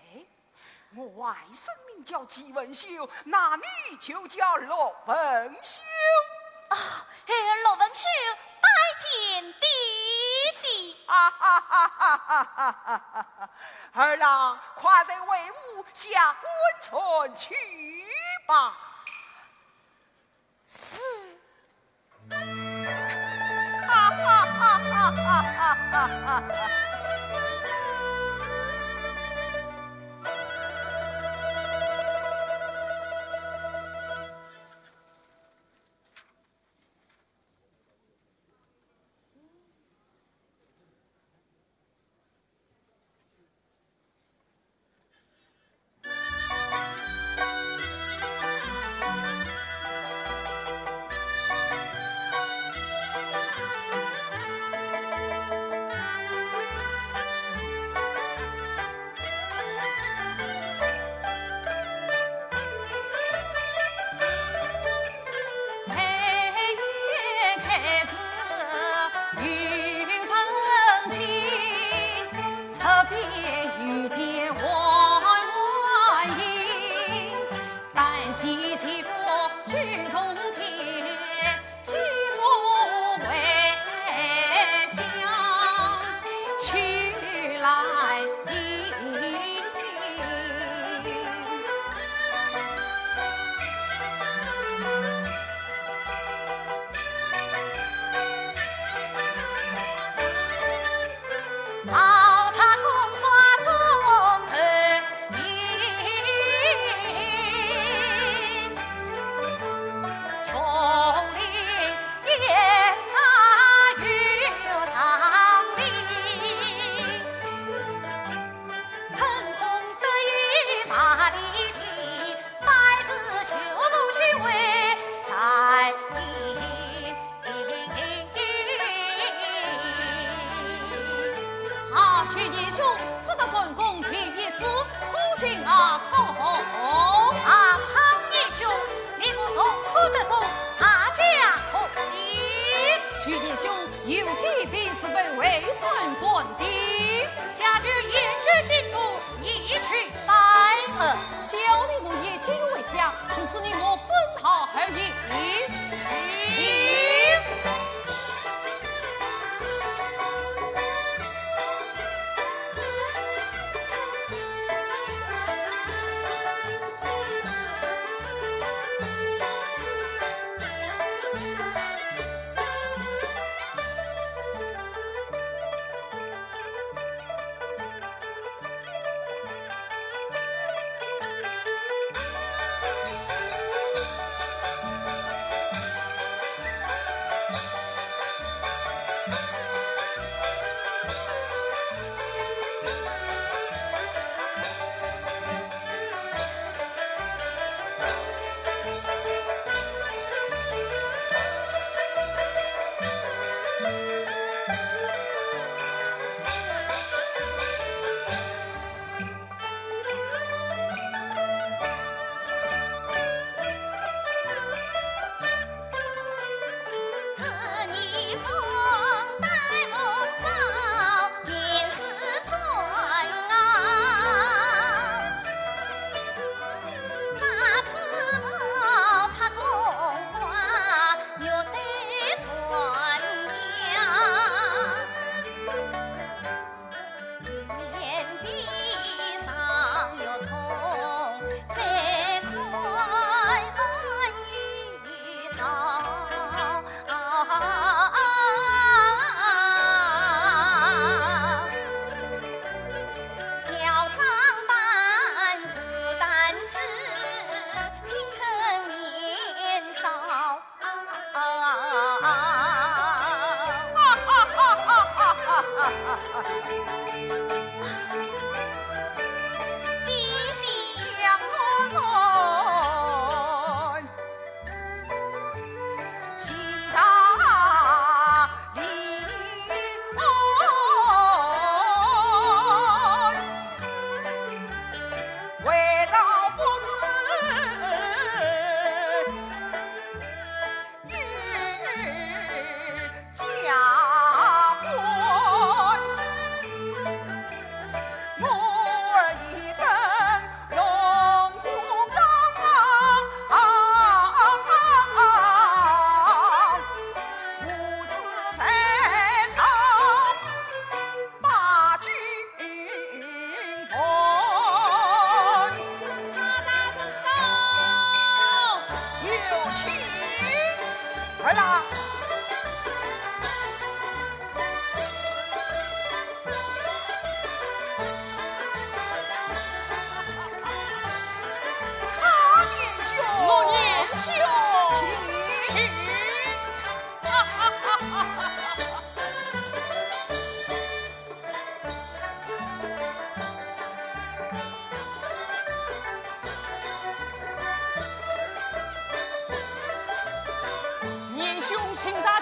我外甥名叫纪文秀，那你就叫罗文秀。儿罗文秀拜见爹爹。儿郎，快在为吾下温存去吧。是。徐英雄，只得顺公平一子，苦尽啊口。啊，苍英雄，你我同苦得中，大家同喜。徐英兄有计必是被为尊官的，假日言之进度，一去拜。小的我也仅为家，只是你我分毫而已。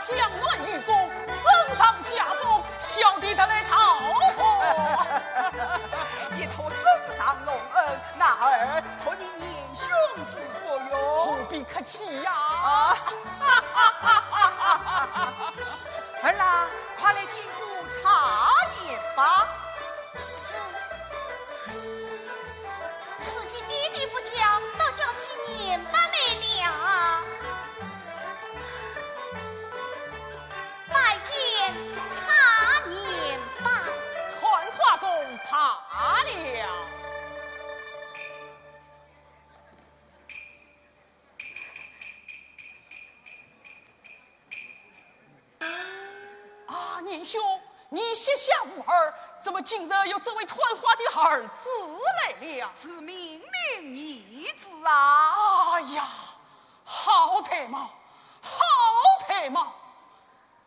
江南愚公身上加重，小弟得来讨活。一托身上隆恩，那儿托你年兄之福哟。何必客气呀！儿郎，快来进屋茶饮吧。此去弟弟不叫，倒叫起年巴来了。拜见茶年吧。传话公怕了。啊，年兄，你膝下无儿，怎么今日有这位传话的儿子来了？是明明义子啊！哎呀，好才貌，好才貌！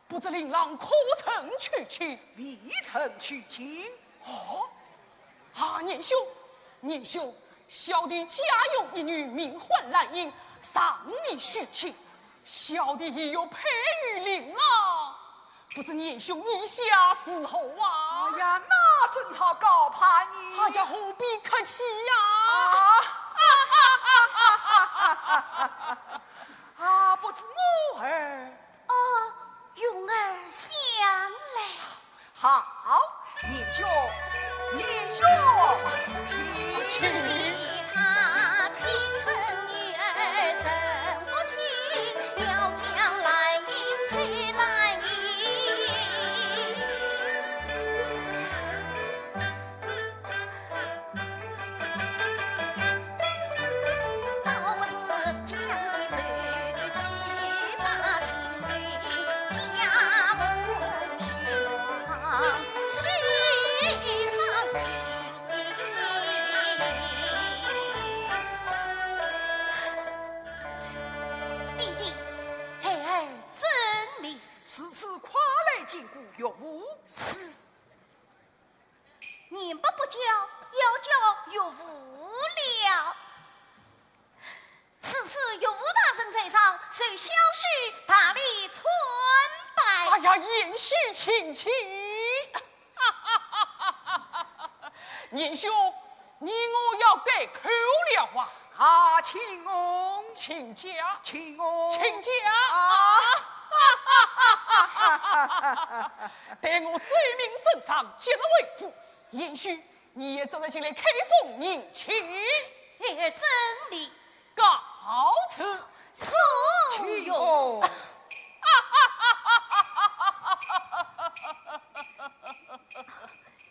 不知令郎可曾娶亲？未曾娶亲。哦，啊，年兄，年兄，小弟家有一女，名唤兰英，尚未许亲，小弟已有配于令郎。不知年兄意下伺候啊？哎呀，那正好高攀你。哎呀，何必客气呀？不知我儿哦，蓉儿想来。好，年兄，请你他亲生女儿生不亲，要将来迎配来迎。倒是将计就计，把情为家母婿喜上情。弟弟，孩儿真理。此次跨来进顾岳父，年不教，要教岳父了。此次岳父大人在上，受小婿大礼存拜。哎呀，延续请起。年兄，你我要得口了啊！请翁，请假，请翁，请假待我罪名身上，接着为父。延续，你也走得进来开封迎亲。孩儿真理。告辞。送岳父。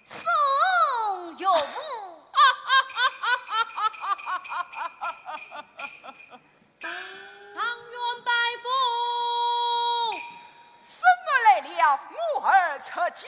送岳父。堂院拜父，生儿来了，母儿出见。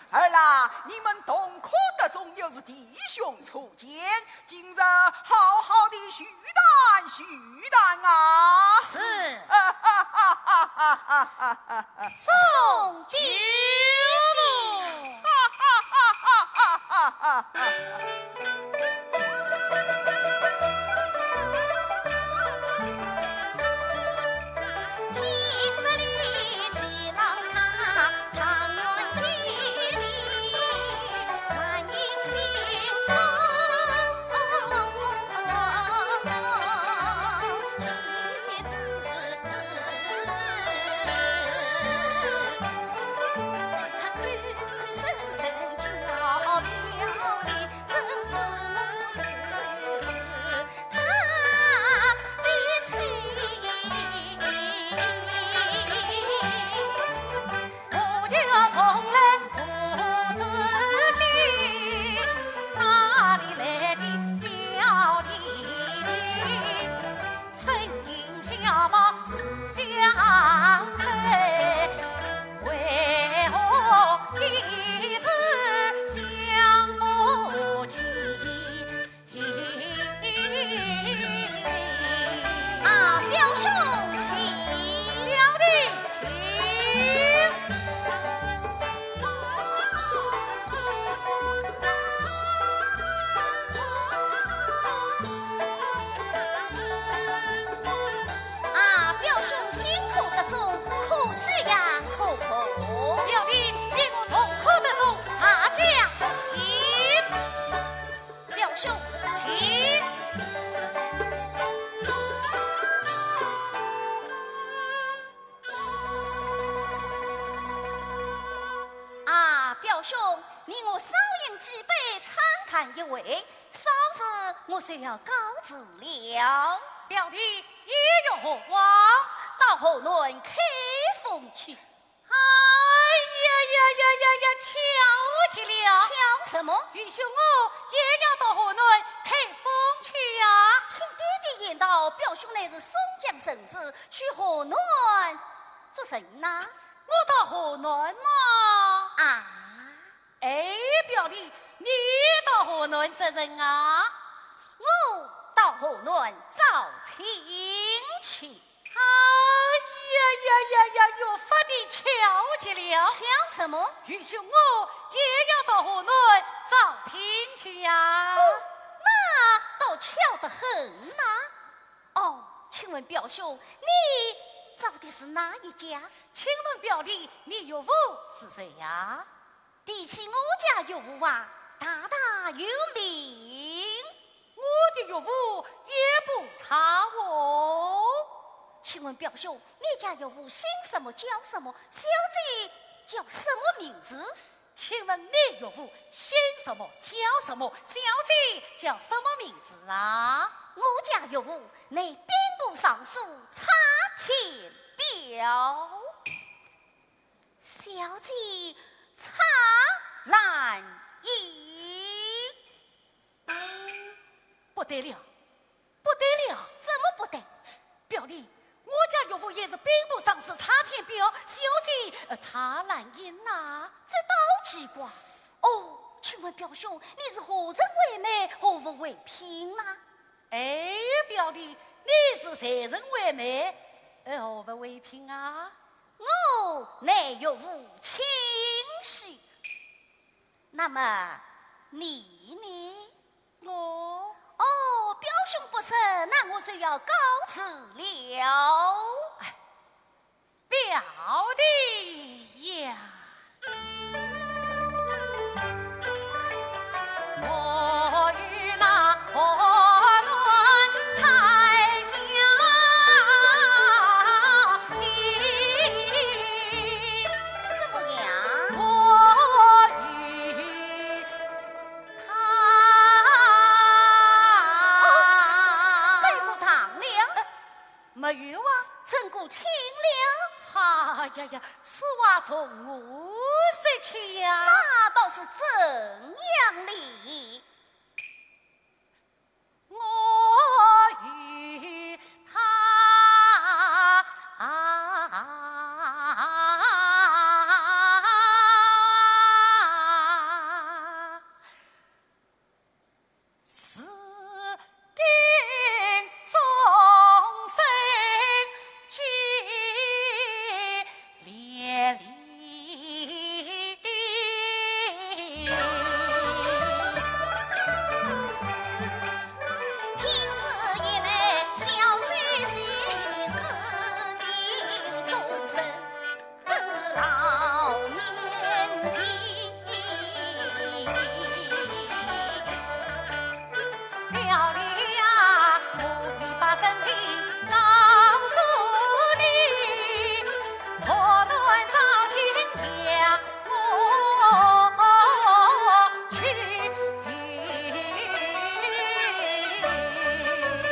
儿啦，你们同科的总又是弟兄初见，今日好好的叙谈啊！是。送丢我虽要告辞了，表弟也有何往？到河南开封去。哎呀，巧极了！巧什么？愚兄我也要到河南开封去呀！听爹爹言道，表兄乃是松江绅士，去河南做甚呢？我到河南嘛。啊，哎，表弟，你到河南做人啊？我到河南找亲戚。哎呀，越发的巧极了！巧什么？愚兄我也要到河南找亲去呀！那倒巧得很呐！哦，请问表兄，你找的是哪一家？请问表弟，你岳父是谁呀？提起我家岳父啊，大大有名。我的岳父也不差哦。请问表兄，你家岳父姓什么叫什么？小姐叫什么名字？请问你岳父姓什么叫什么？小姐叫什么名字啊？我家岳父乃兵部尚书查天表。小姐查兰姨。不得了，不得了！怎么不得？表弟，我家岳父也是兵部尚书查天表，小姐查兰英呐，这倒奇怪。哦，请问表兄，你是何人为媒，何物为嫔啊？哎，表弟，你是谁人为媒，何物为嫔啊？我乃岳父亲婿。那么你呢？我哦，表兄不成，那我虽要告辞了。表弟呀，我与那河南才相近，怎么样？我与他背不堂了，没有啊。真过亲了。呀，此话从何说起呀？那倒是怎样哩？我与他是定终身距连理。听此言来，笑嘻嘻，私定终身，真是老面皮。表弟呀，我已把真情告诉你，河南找亲娘我去。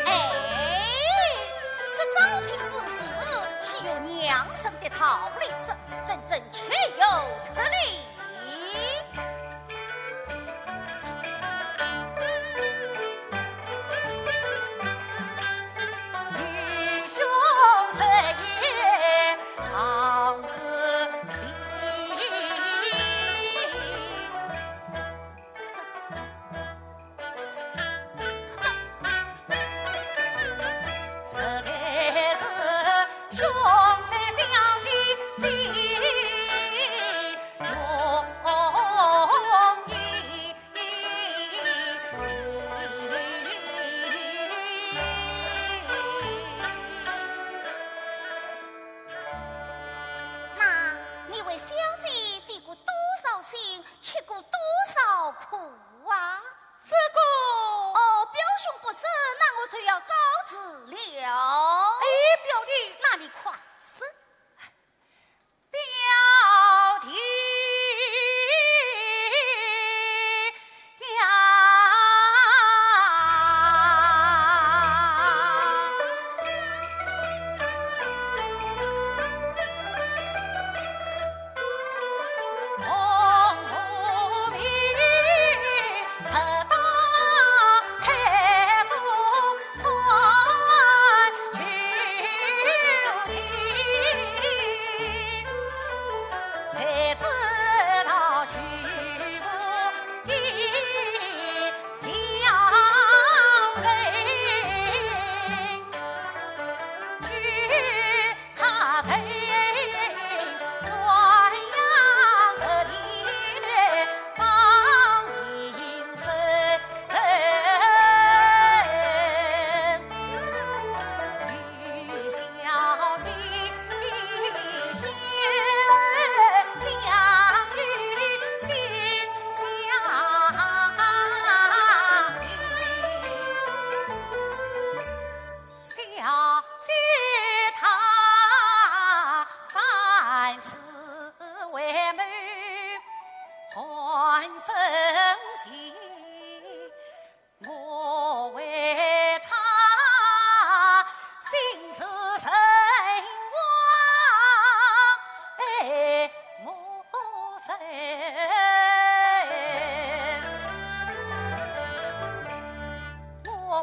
哎，这招亲之事，岂有娘生的道理？真确有此理。愚兄实言常是理。实在是兄弟相惜非容易。那你为小姐费过多少心，吃过多少苦啊？这个哦，表兄不是，那我就要告辞了。哎，表弟，那你快是表弟呀，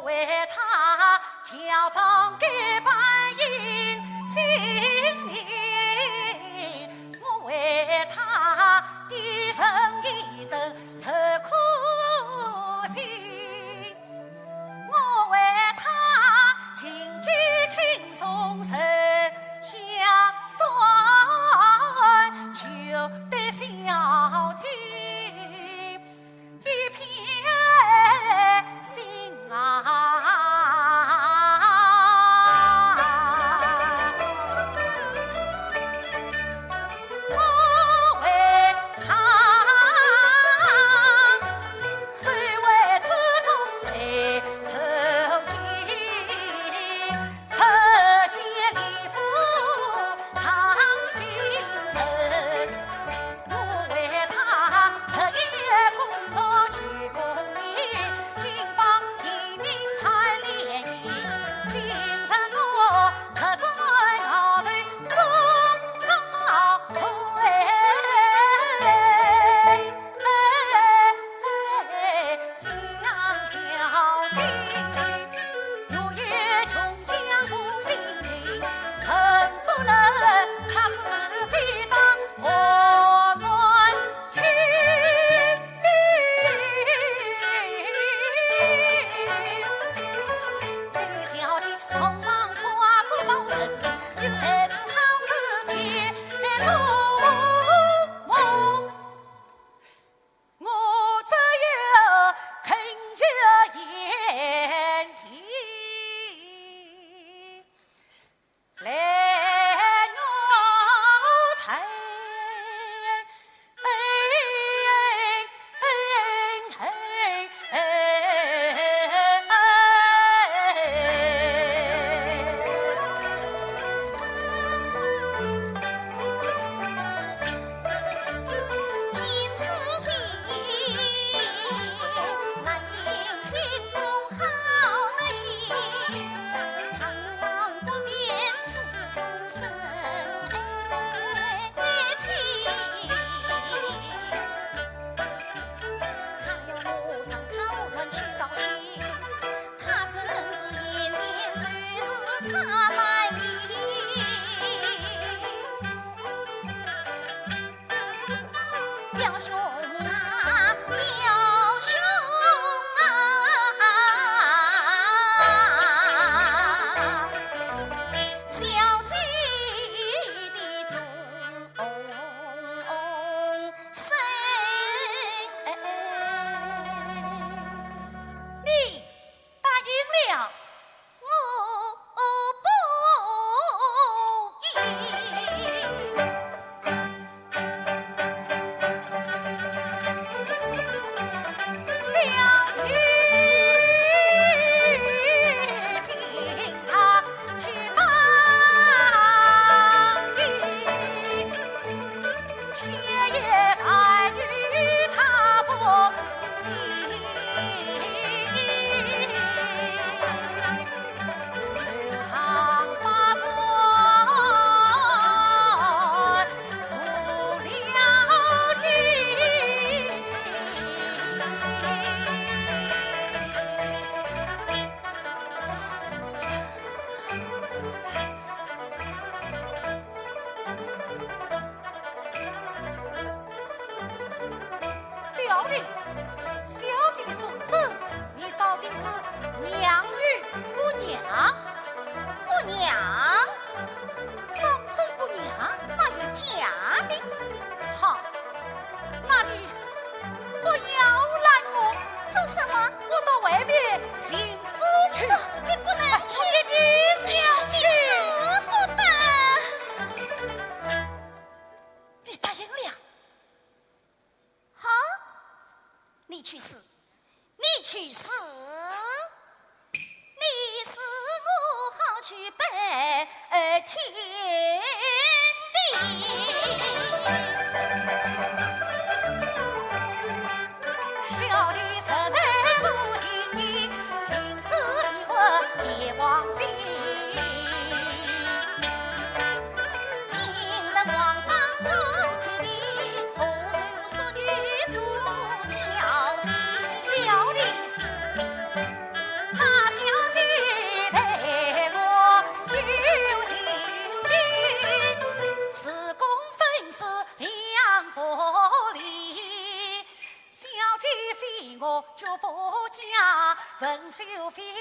为他乔装改扮迎新年，我为他低声一等受苦心，我为他情举轻松受相算，就得小姐一片心啊。他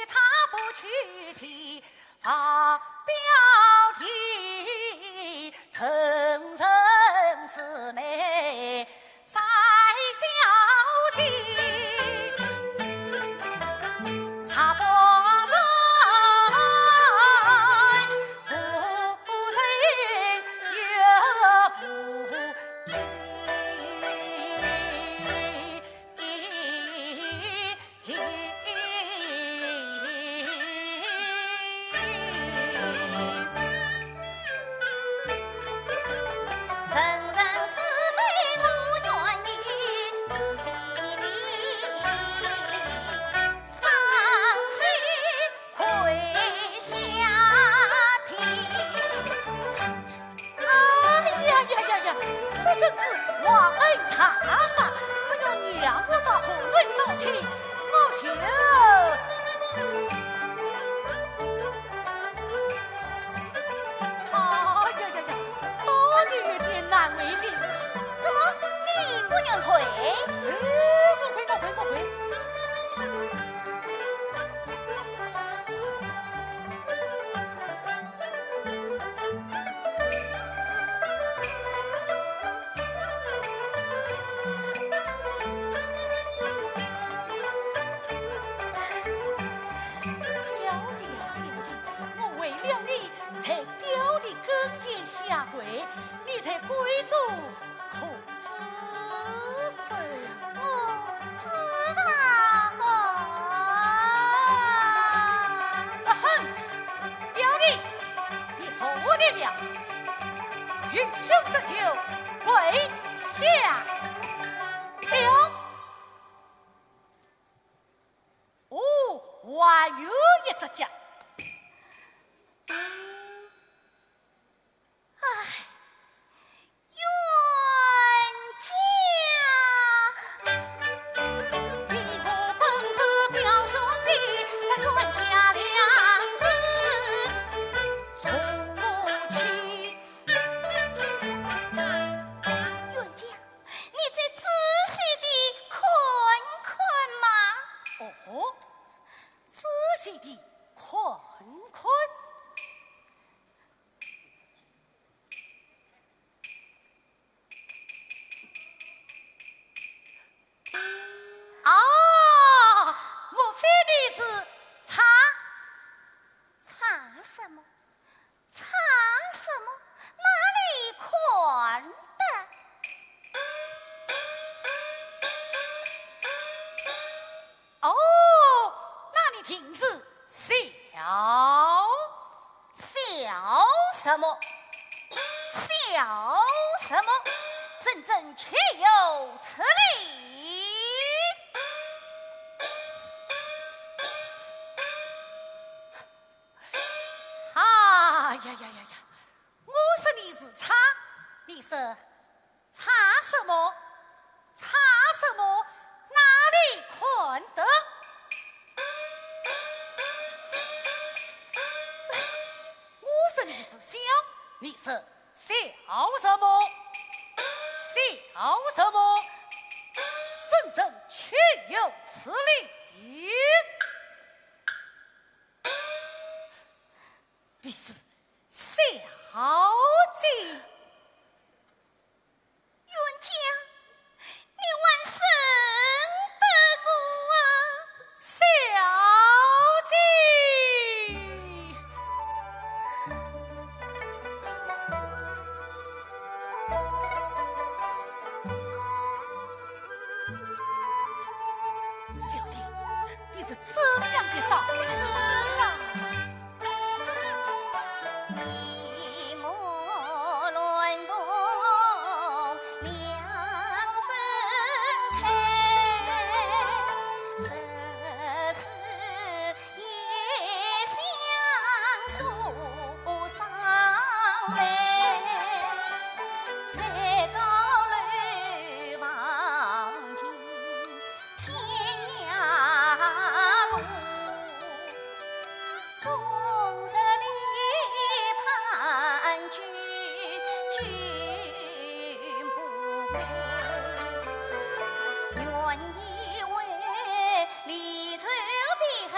他不娶妻，发表题，成人之美赛小姐，茶包人夫人有夫君。你才贵族可知否？我知道。哼，表弟，你错了了，云兄这就跪下了。哦，还有一只脚。什么？笑什么？真正确有此理！啊呀呀呀呀！我说你是茶，你说茶什么？茶什么？哪里看得？我说你是笑，你说笑什么？笑什么？真正确有此理！你是小姐，冤家，你还生得我啊，小姐，小姐，你是怎样的档次啊？一莫乱动，两分开，生死也相诉伤悲，才高楼望尽天涯路。终日里盼君，君不归。原以为离愁别恨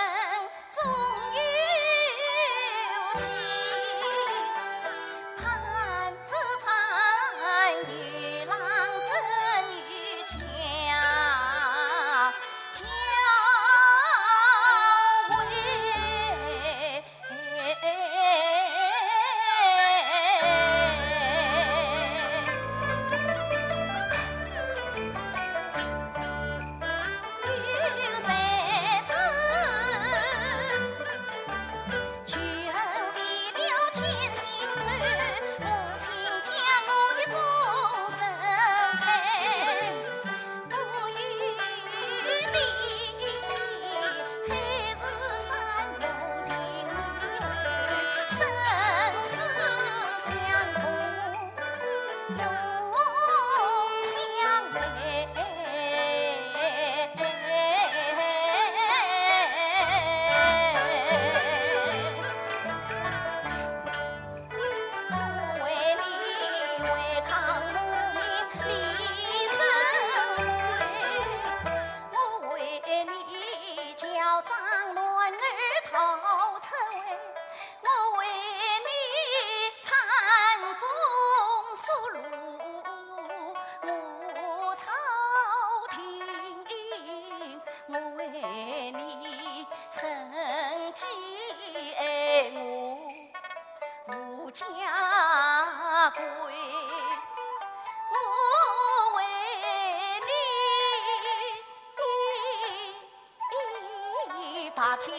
怕天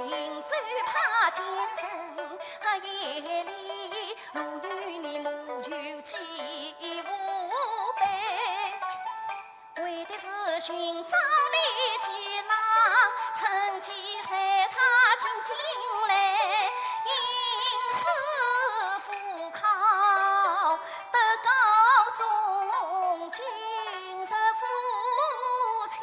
鹰最怕奸臣，夜里路与你母就几无备，为的是寻找你吉郎，趁机塞他进来，因师复考，得高中今日夫妻。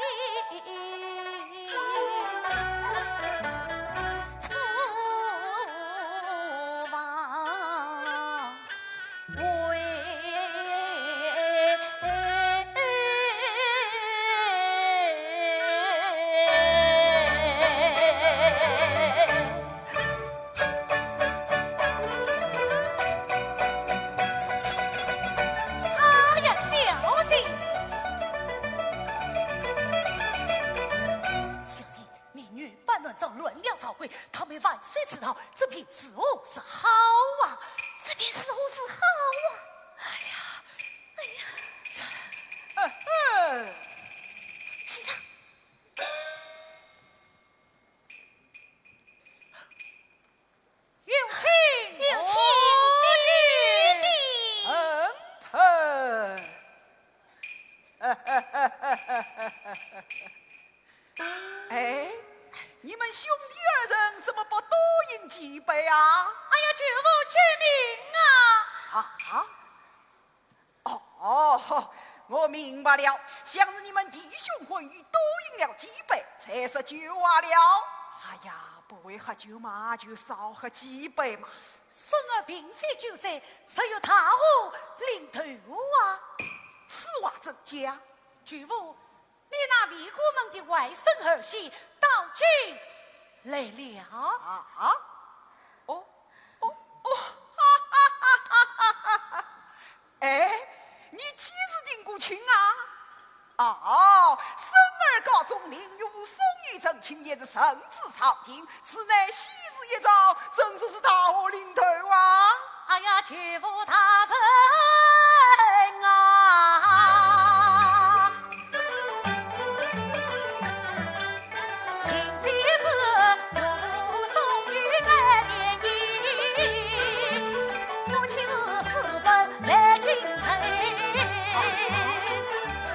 他们万岁知道，这片事物是好啊，这片事物是好啊！其他有请玉帝。哎，你们兄弟二人怎么不多饮几杯啊？哎呀，舅父救命啊！哦，我明白了，想日你们弟兄婚姻多饮了几杯，才是酒啊了。哎呀，不为喝酒嘛，就少喝几杯嘛。孙儿并非酒醉，实有他户领头啊。此话怎讲？舅父，你那为国门的外甥儿媳到今来了啊！哎，你几时定过亲啊？生儿高中领有宋玉正卿也是圣旨朝廷，此乃昔日一诏，真是大祸临头啊！哎呀，舅父他人啊！并非是如宋玉满联姻，母亲是私奔来京城。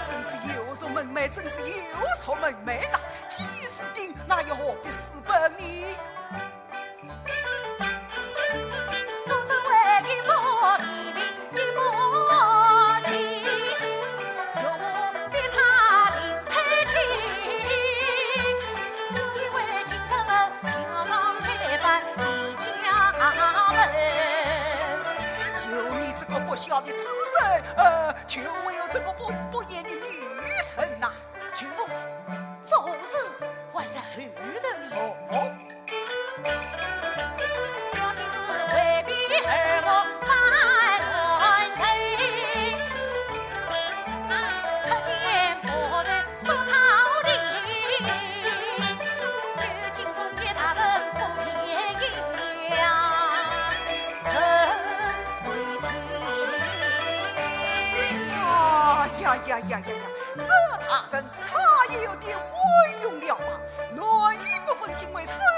真是有所门楣，真是有所门楣呐！既是定，那又何必私奔呢？小的子孙，就唯有这个不言的女神呐！舅父，这何事还在后头呢？小姐是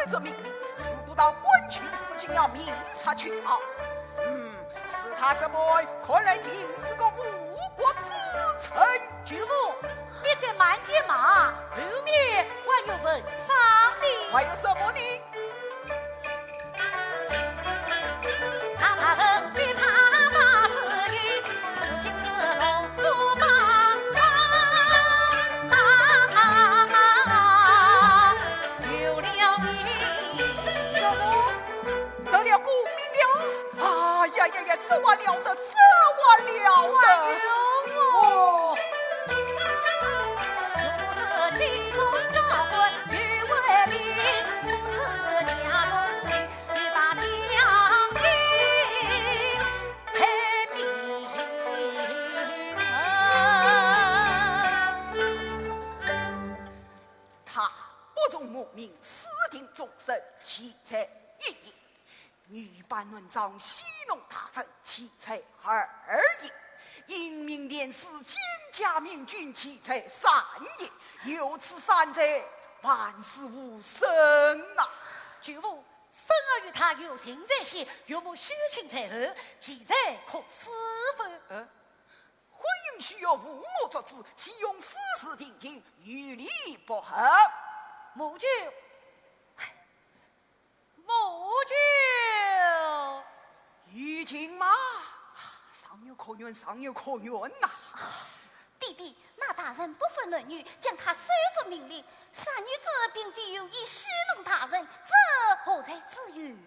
着命令，事不到官去，事情要明察去啊。是他这 boy 看来定是个误国之臣。舅父，你再慢点嘛，后面还有人伤你。还有什么呢？那大人对他把事意，事情是龙不帮有了你，什么？得了功名了？啊呀呀呀！这完了得，这完了得！哦。私定终身，其才一也；女扮文章，戏弄大臣，其才二也；英明典士，兼加明君，其才三也。有此三者，万事无生啊！舅父，生儿与他有情在先，有无虚情在后，其才可是否？婚姻需要父母作主，其用私事定亲，与理不合。母舅，母舅，于情嘛，尚有可原，尚有可原呐！弟弟，那大人不分男女，将他随着命令，三女子并非有意戏弄他人，这何在自语？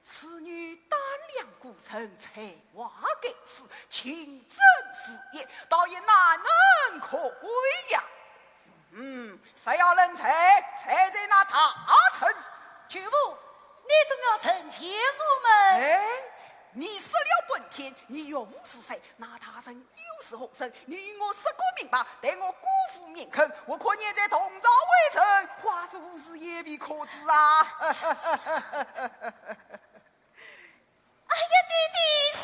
此女胆量孤城，才华盖世，清正事业，倒也难能可贵呀。谁要能才在那大臣？舅父，你总要惩戒我们。你死了本天，你若无是谁，那大人又是何人？你与我死过明白，待我辜负面孔，我可念在同朝为臣，化作无事也必可知啊！哎呀，弟弟是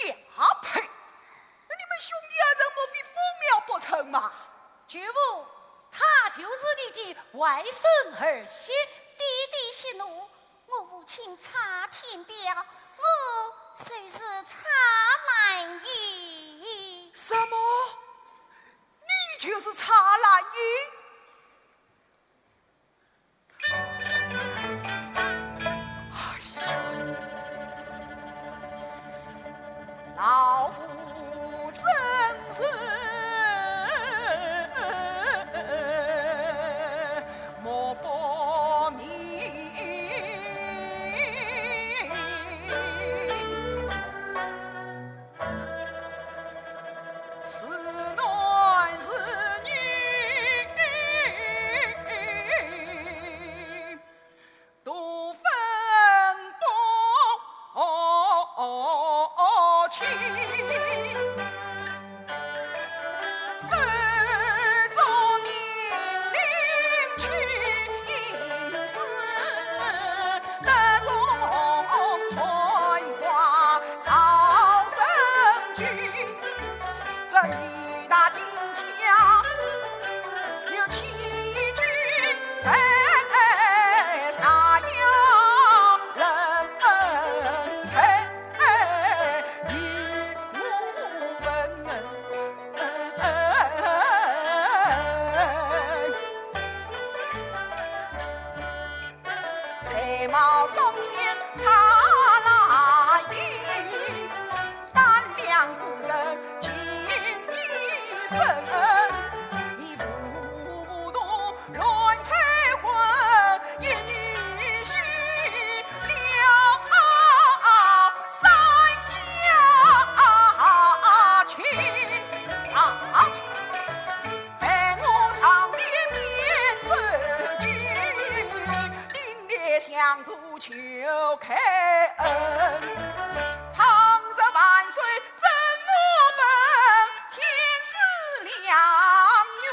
谁？呀呸！你们兄弟二人莫非父苗不成吗？舅父，他就是你的外甥儿媳。弟弟息怒，我无情查天表，我虽是查兰衣。什么？你就是查兰衣？老夫真是莫不明，是男是女都分不清。相助求开恩，唐日万岁真我本，天师良缘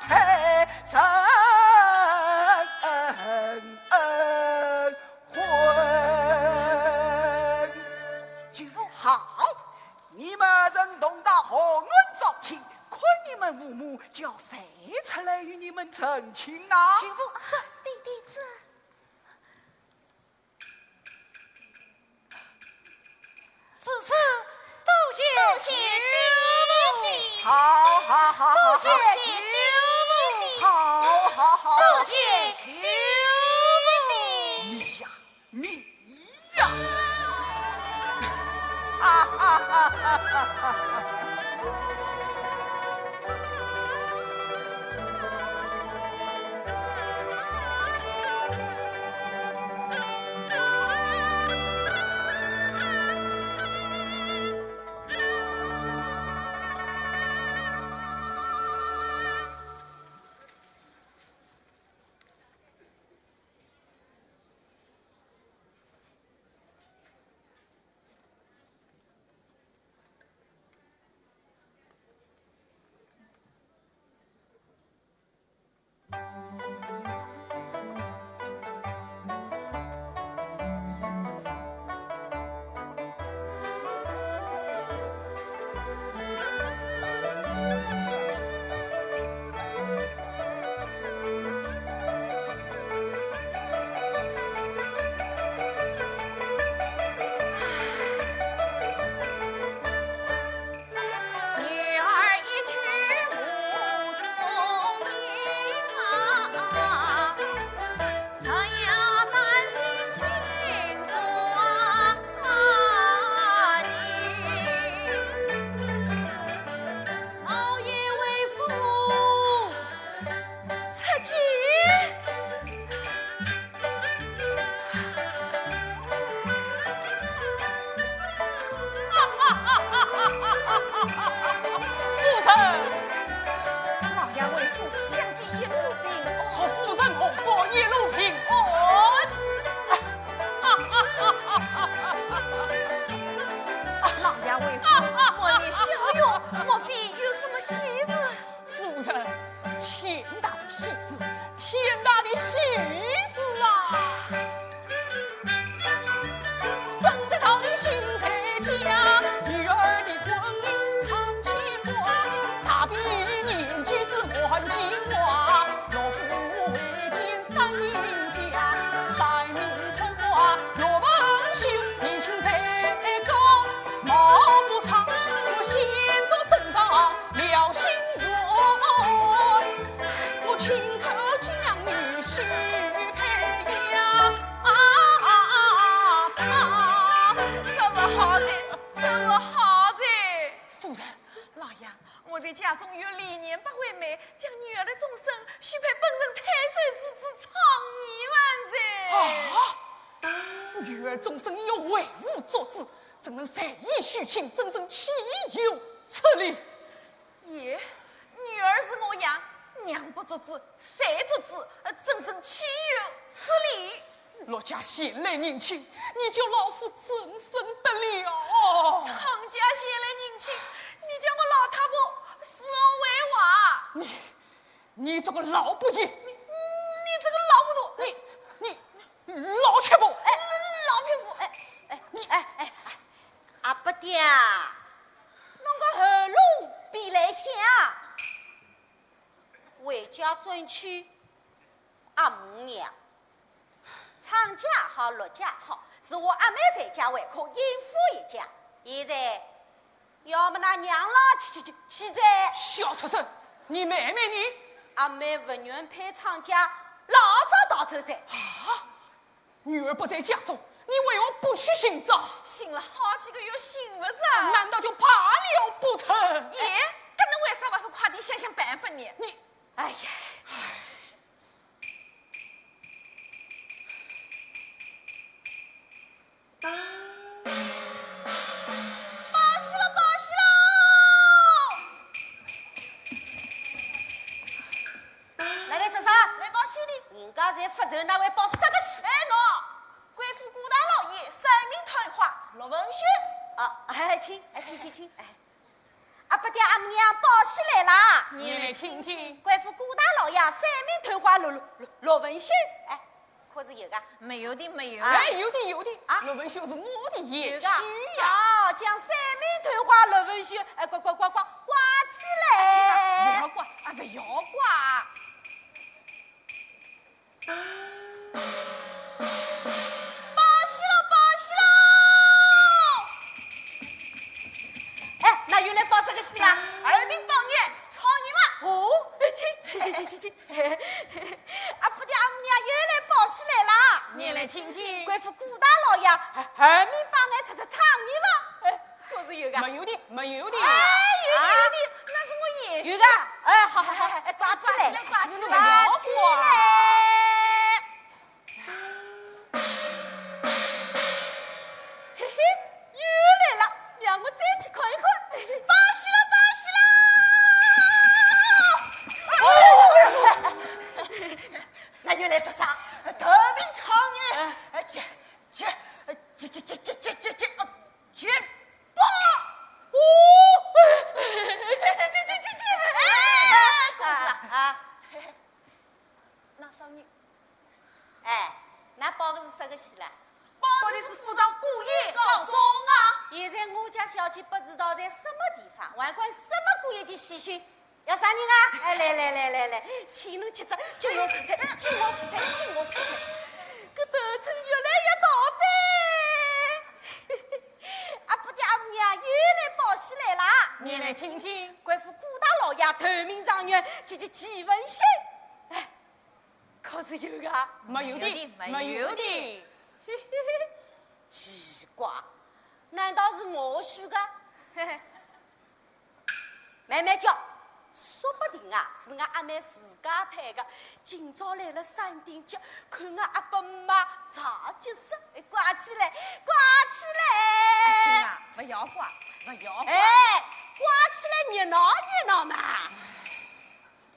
配成婚。舅父好，你们人同到红恩招亲，快们父母叫谁出来与你们成亲啊？君父，这弟弟这。此次多谢谢舅母，好好好好多谢好，舅母，好好好，多谢舅母。你呀，你呀，哈哈哈哈哈哈！家中有历年不会美，将女儿的终身许配本人太岁之子苍尼万岁。女儿终身有为吾作主，怎能随意许亲，真正岂有此理！爷，女儿是我养，娘不做主，谁做主？真正岂有此理！若家先来认亲，你就老夫终身得了。常家先来认亲，你叫我老太婆视我为娃。你这个老不义！你这个老糊涂！你老屈不？老匹夫！阿伯爹，侬个喉咙比来响，回家准娶阿母娘。长假好，落假好，是我阿妹在家还可应付一家。现在要么那娘老去在小畜生，你妹妹你阿妹不愿配长假，老早逃走在。女儿不在家中，你为何不去寻找？寻了好几个月，寻不着。难道就怕了不成？爷，那侬为啥不快点想想办法呢？你，哎呀！刚才发走那位报啥个事？喏，贵府顾大老爷生命团话陆文轩。请。阿伯爹阿母娘报喜来啦！你来听听。贵府顾大老爷生命团话陆文轩，可是有个？没有的。有的。陆文轩是我的爷婿呀。将生命团话陆文轩，挂起来。要挂。哎，那又来报这个戏啦？二兵报年，操你妈！哦，请，阿婆的阿母娘又来报喜来啦！你来听听。贵府顾大老爷二米帮俺唱你吧？哎，可是有个。没有的，没有的。哎，有的，那是我也有个。哎，好，哎，挂起来，挂起来，挂起来。嘿嘿，又来了，让我再去看一看。报喜了！那又来做啥？特兵操女，接报！哦，接！哎，公子啊！那上你哎，那报的是啥个戏啦？报的是府上故意告状啊！现在我家小姐不知道在什么地方，还管什么故意的喜讯？要啥人啊？哎，来，请侬去找，救我扶台，搿头村越来越大噻！阿婆的阿母呀，又来报喜来啦！你来听听。贵府顾大老爷投名状元，几文信，哎，可是有个？没有的，没有的。奇怪，难道是我选的？慢慢叫，说不定啊是俺阿妹自家配的。今朝来了山顶角，看俺阿伯妈早就是挂起来。阿青啊，不要挂。哎，挂起来热闹嘛。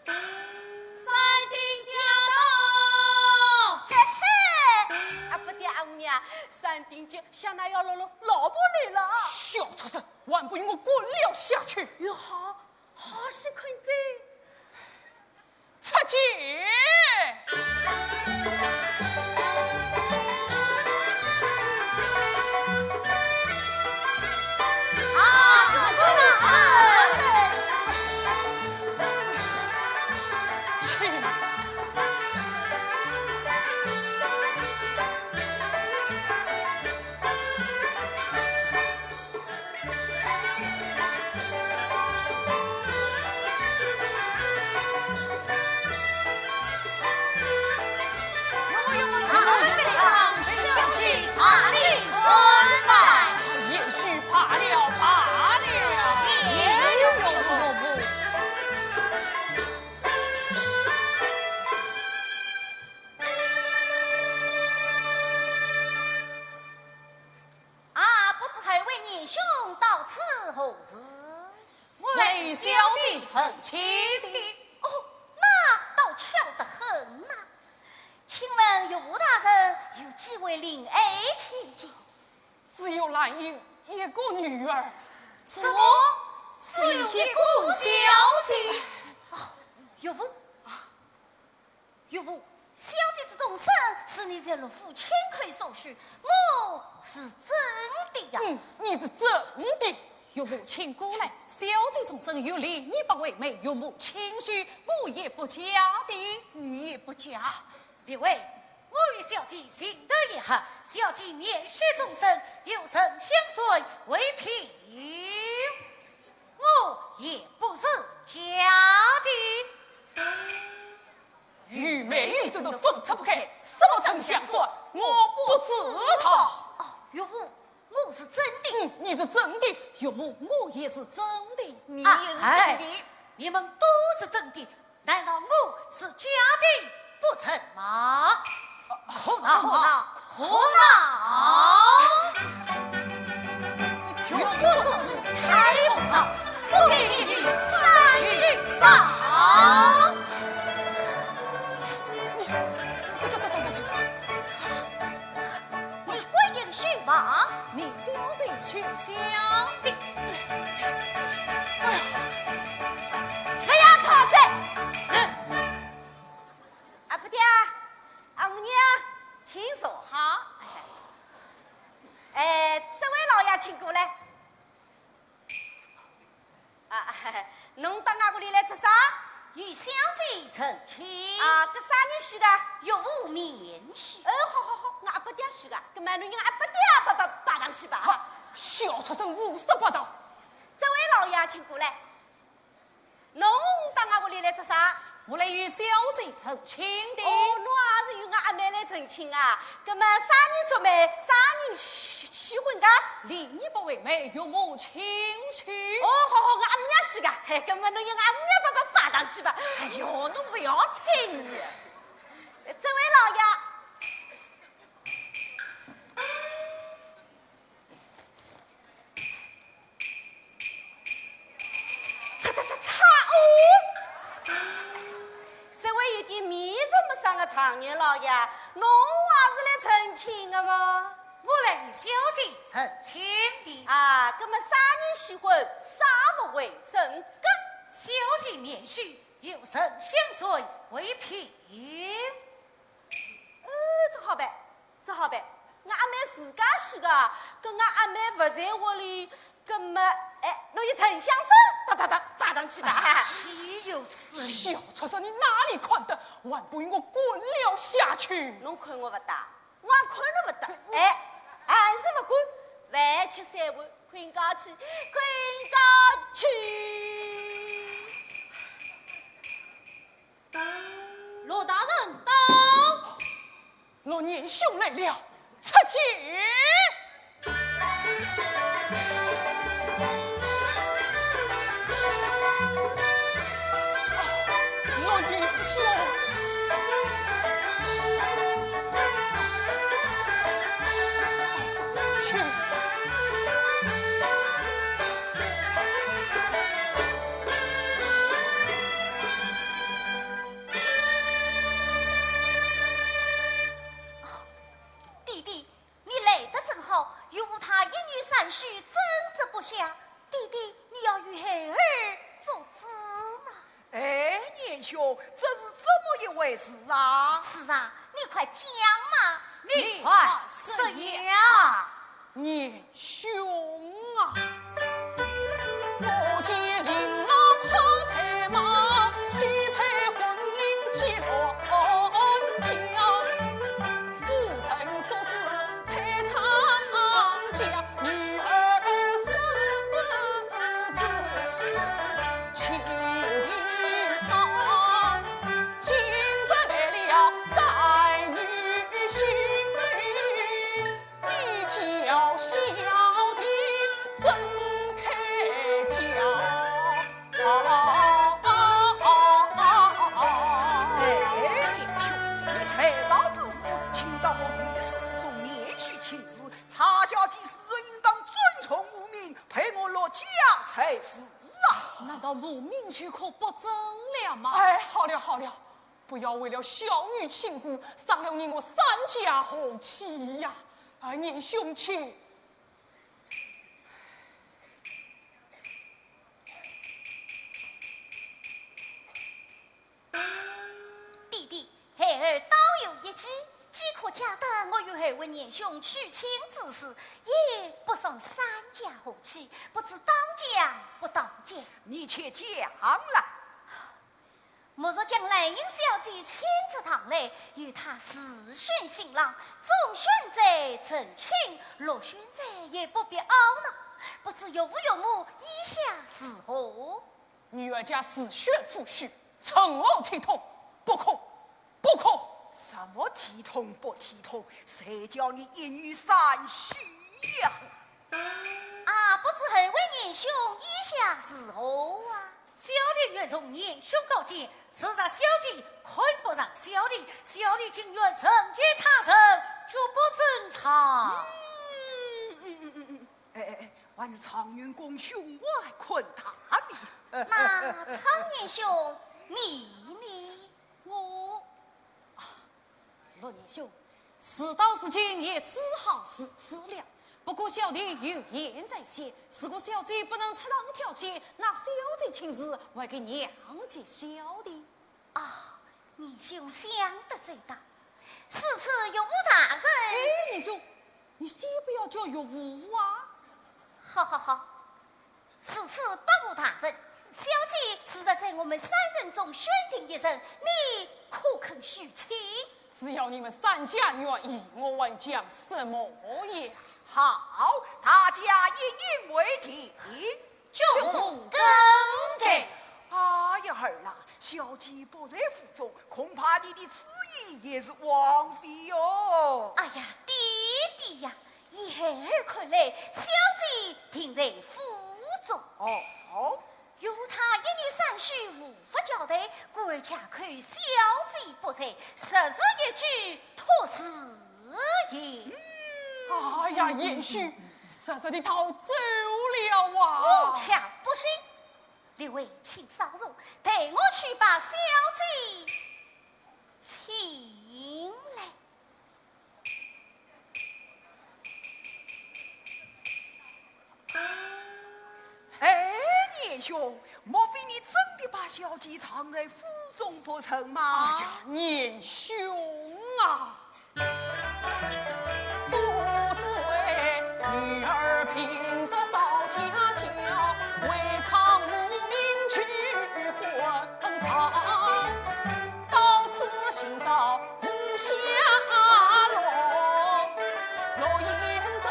山顶角到，嘿嘿，阿伯的阿母娘，山顶角想那要老婆来了。小畜生，还不与我滚了下去！哟好些困子。出去！为小姐成亲的。哦，那倒巧得很呐。请问有吴大人有几位灵爱亲戚？只有兰英一个女儿。怎么只有一个小姐？岳父，小姐之终身是你在陆府亲口所许，我是真的呀。你是真的。岳母请过来，小姐终身有礼，你不为媒，岳母亲许，我也不嫁的，你也不嫁。列位，我与小姐行得也合，小姐面许终身，有生相随为凭，我也不是假的。愚昧宇宙都分拆不开，什么真相说，我不知道。哦，岳父，我是真的。你是真的，岳母，我也是真的，你也是真的，你们都是真的，难道我是假的不成吗？可岳父做事太疯了，不给你三许上。你归隐许王，你小姐去想的。不要吵嘴！阿婆爹，阿母娘，请坐好。这位老爷请过来。侬到俺屋里来做啥？与小姐成亲。啊，这啥人许的？玉无面许。好，我阿伯爹许的，搿么侬用阿伯爹摆上去吧。好，小畜生胡说八道！这位老爷，请过来。侬到我屋里来做啥？我来与小姐成亲的。哦，侬也是与我阿妹来成亲啊？搿么啥人做媒，啥人许婚的？离你不为媒，与我亲去。哦，好，我阿母娘许的。嘿，搿么侬用阿母娘摆上去吧。哎呦，侬不要睬你。这位老爷。这位有点面子没上个常年老爷，侬也是来成亲的吗？我来与小姐成亲的。啊，搿么啥人许婚，啥不为真个？小姐面许，有神相随为凭。这好办。我阿妹自家许的，跟我阿妹不在屋里，搿么侬就丞相手，摆上去吧。岂有此理！小畜生，你哪里看得？还不与我滚了下去！侬看我不大，我也看侬不大。还是不管，饭吃3碗，困觉去。罗大人到，罗年兄来了，出去。罗年兄，请。弟弟，你来得正好，与他一女三婿，争执不下。弟弟，你要与孩儿做主嘛？哎，年兄，这是怎么一回事啊？是啊，你快讲嘛！你快是呀！年兄啊，我见琳琅好才貌，许配婚姻结乱家。夫人做子配长家，女儿是子情意好。今日来了三女婿，一叫小弟睁开脚。哎，年兄，你才早之时，请到我御史府中面叙请示，查下几世人应当尊崇无名，陪我落家才是啊！难道母命许可不争了吗？哎，好了，不要为了小女情事伤了你我三家和气呀！哎，年兄请。弟弟，孩儿倒有一计，既可假得我与孩儿为年兄娶亲之事，也不伤三家和气，不知当讲不当讲。你且讲了。莫若将来因小姐亲自堂来，与他私选新郎，总选在成亲，落选在也不必懊恼。不知有父有母，意下是何？女儿家私选夫婿，成何体统？不可！什么体统不体统？谁叫你一女三婿呀？啊，不知二位年兄意下是何啊？小弟愿从年兄告诫，实在小姐看不上小弟，小弟情愿成全他人，绝不正常。哎，还是常愿公兄外困他的。那常年兄，你我罗年兄，事到如今也只好如此了。不过小弟有言在先，如果小姐不能出当条线，那小姐亲自还给娘家晓得。啊，年兄想得最大。此次有吴大人，哎，年兄，你先不要叫岳父啊！好，此次不吴大人，小姐是在我们三人中选定一人，你可肯许亲？只要你们三家愿意，我问讲什么也好，大家一言为定。就更改。哎呀儿啊，小姐不在府中，恐怕你的旨意也是枉费哟。哎呀，弟弟呀，一儿看来，小姐停在府中。哦，由他一女三婿无法交代，故而恰看小姐不在，实实一句托死也。哎呀，延续，实实的逃走了啊！我恰不信。两位，请稍容，带我去把小姐请来。哎，年兄，莫非你真的把小姐藏在府中不成吗？哎呀，年兄啊！独自为女儿平时少家教，为抗母命去婚堂，到此行到无下落，若因这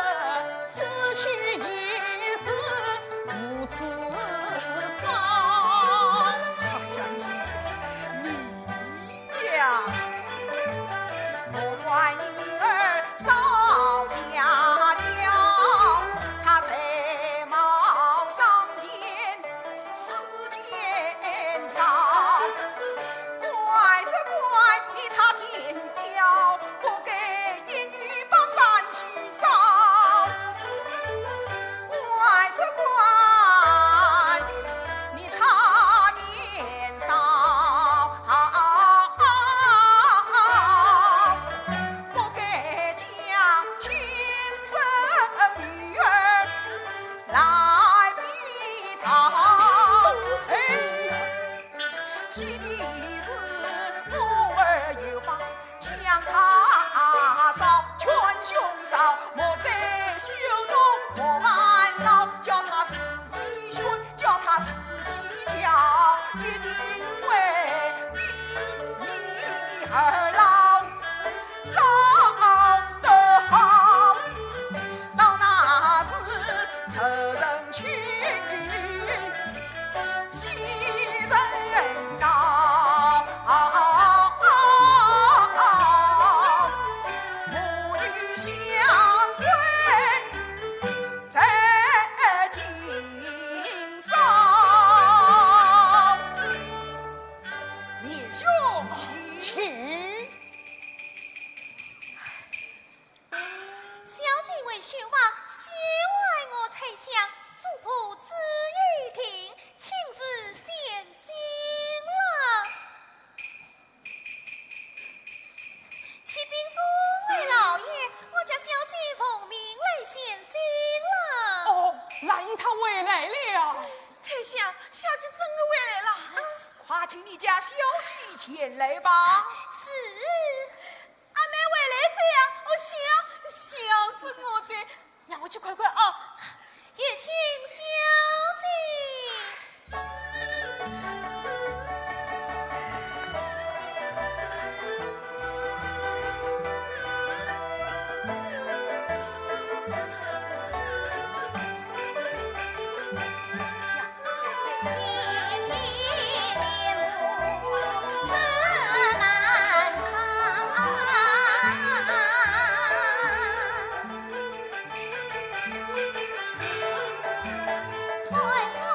此去一事无此遭。你呀，莫怪你女儿少家教，她才貌上天，世间上，怪则怪你差天雕，不给一女把三婿找，怪则怪你差年少，不该将亲生女儿来逼他。喜的是母儿有方，将他找，劝兄嫂莫再羞怒，莫烦恼，叫他自己选，叫他自己挑，一定会比你儿郎找得好。到那时凑人去，喜人到，母女相会在今朝。你兄请。小姐为宣王休爱我才想，主仆旨意听，请自先行了。启禀诸位老爷，我家小姐奉命来先行了。哦，来他回来了。才想小姐真的回来了。快请你家小姐前来吧。是。阿妹回来这样，笑死我这，让我去快快啊！也请小姐。快快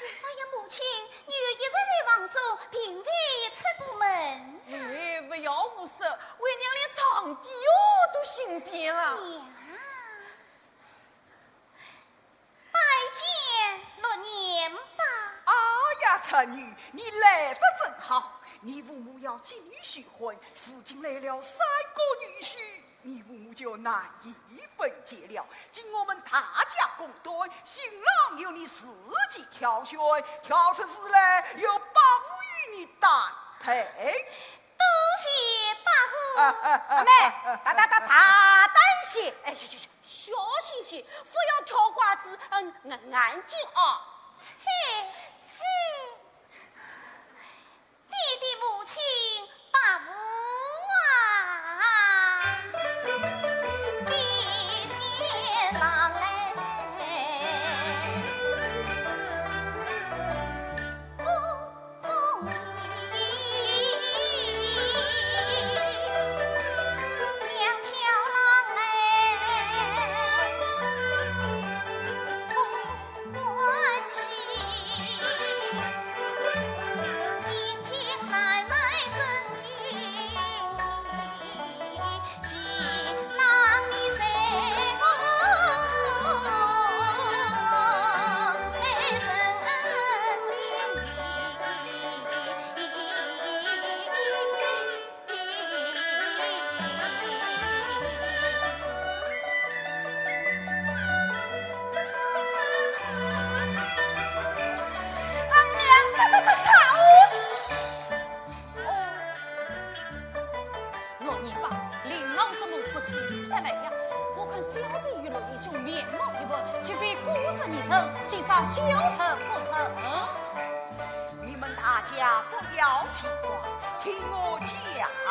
呀，母亲，女儿一直在房中，并非出过门。哎，不要无色，为娘连长弟哟都心变了。娘，拜见6年吧。哎呀，臣女，你来得真好。你父母要继续婚，如今来了3个女婿，你父母就难以分解了。今我们大家共对，新郎由你自己挑选，挑出事来由保与你担配。多谢伯父。阿妹，大担些，哎，小心些，不要挑瓜子，安静啊。弟弟母亲伯父啊，弟先郎来，不中意，两条郎来，不关心。谁杀小臣不成？你们大家不要奇怪，听我讲啊！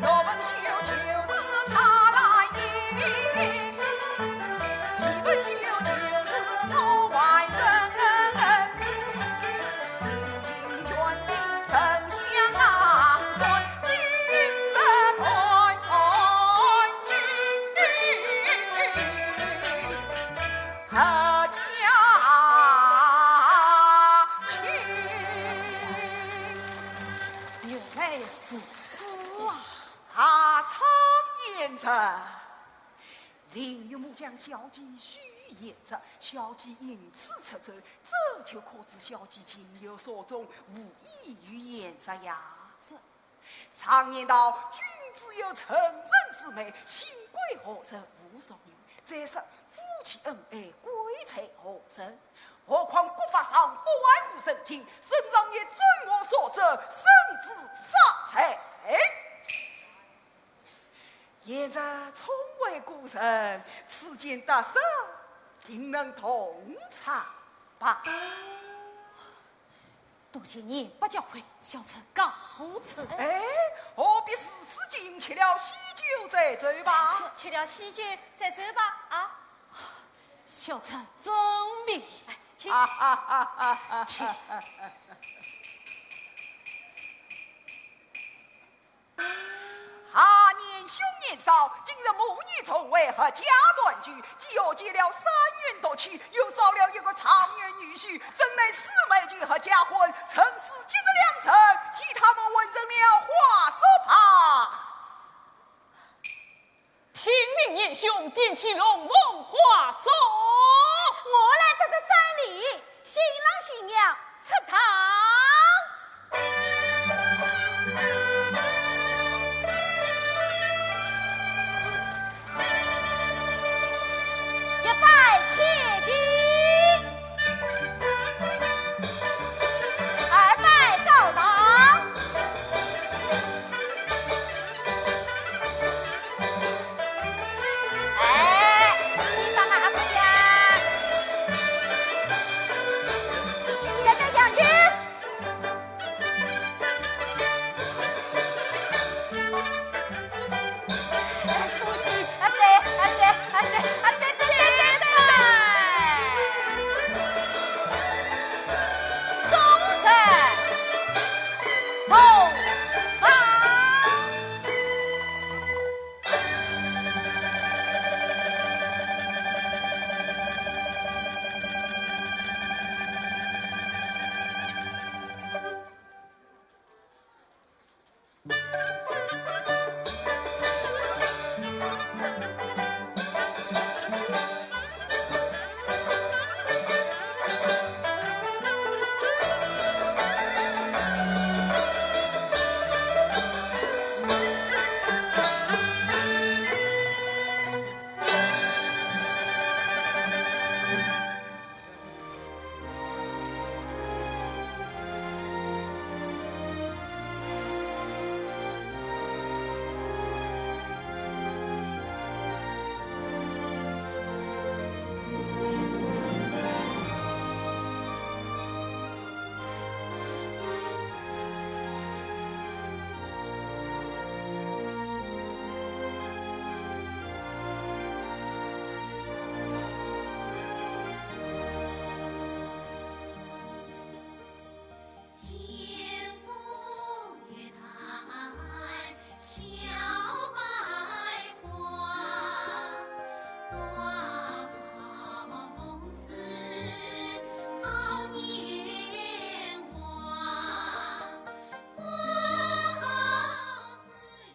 我本秀就是茶来饮，基本秀就是我外甥，金卷兵丞相啊，说今日退军，阖家亲。原来是此啊！他常言着，林玉木将小姬许言着，小姬因此出走，这就可知小姬情有所钟，无异于言着呀。常言道，君子有成人之美，新贵何成无所有。这是夫妻恩爱，贵才何成？何况国法上不外乎圣情，圣上也遵我所责，圣旨杀财。现在聪为孤臣，此间得胜，定能同参吧？多谢你不教诲，小臣告辞。哎，何必死此境，吃了喜酒再走吧？吃了喜酒再走吧。啊，小臣遵命。请。请。哈年兄年少，今日母女重围，阖家乱居，既又结了3元夺妻，又找了一个长远女婿，怎奈四妹君和家婚，趁此今日良辰，替他们完成了化作吧。听命严兄，点起龙王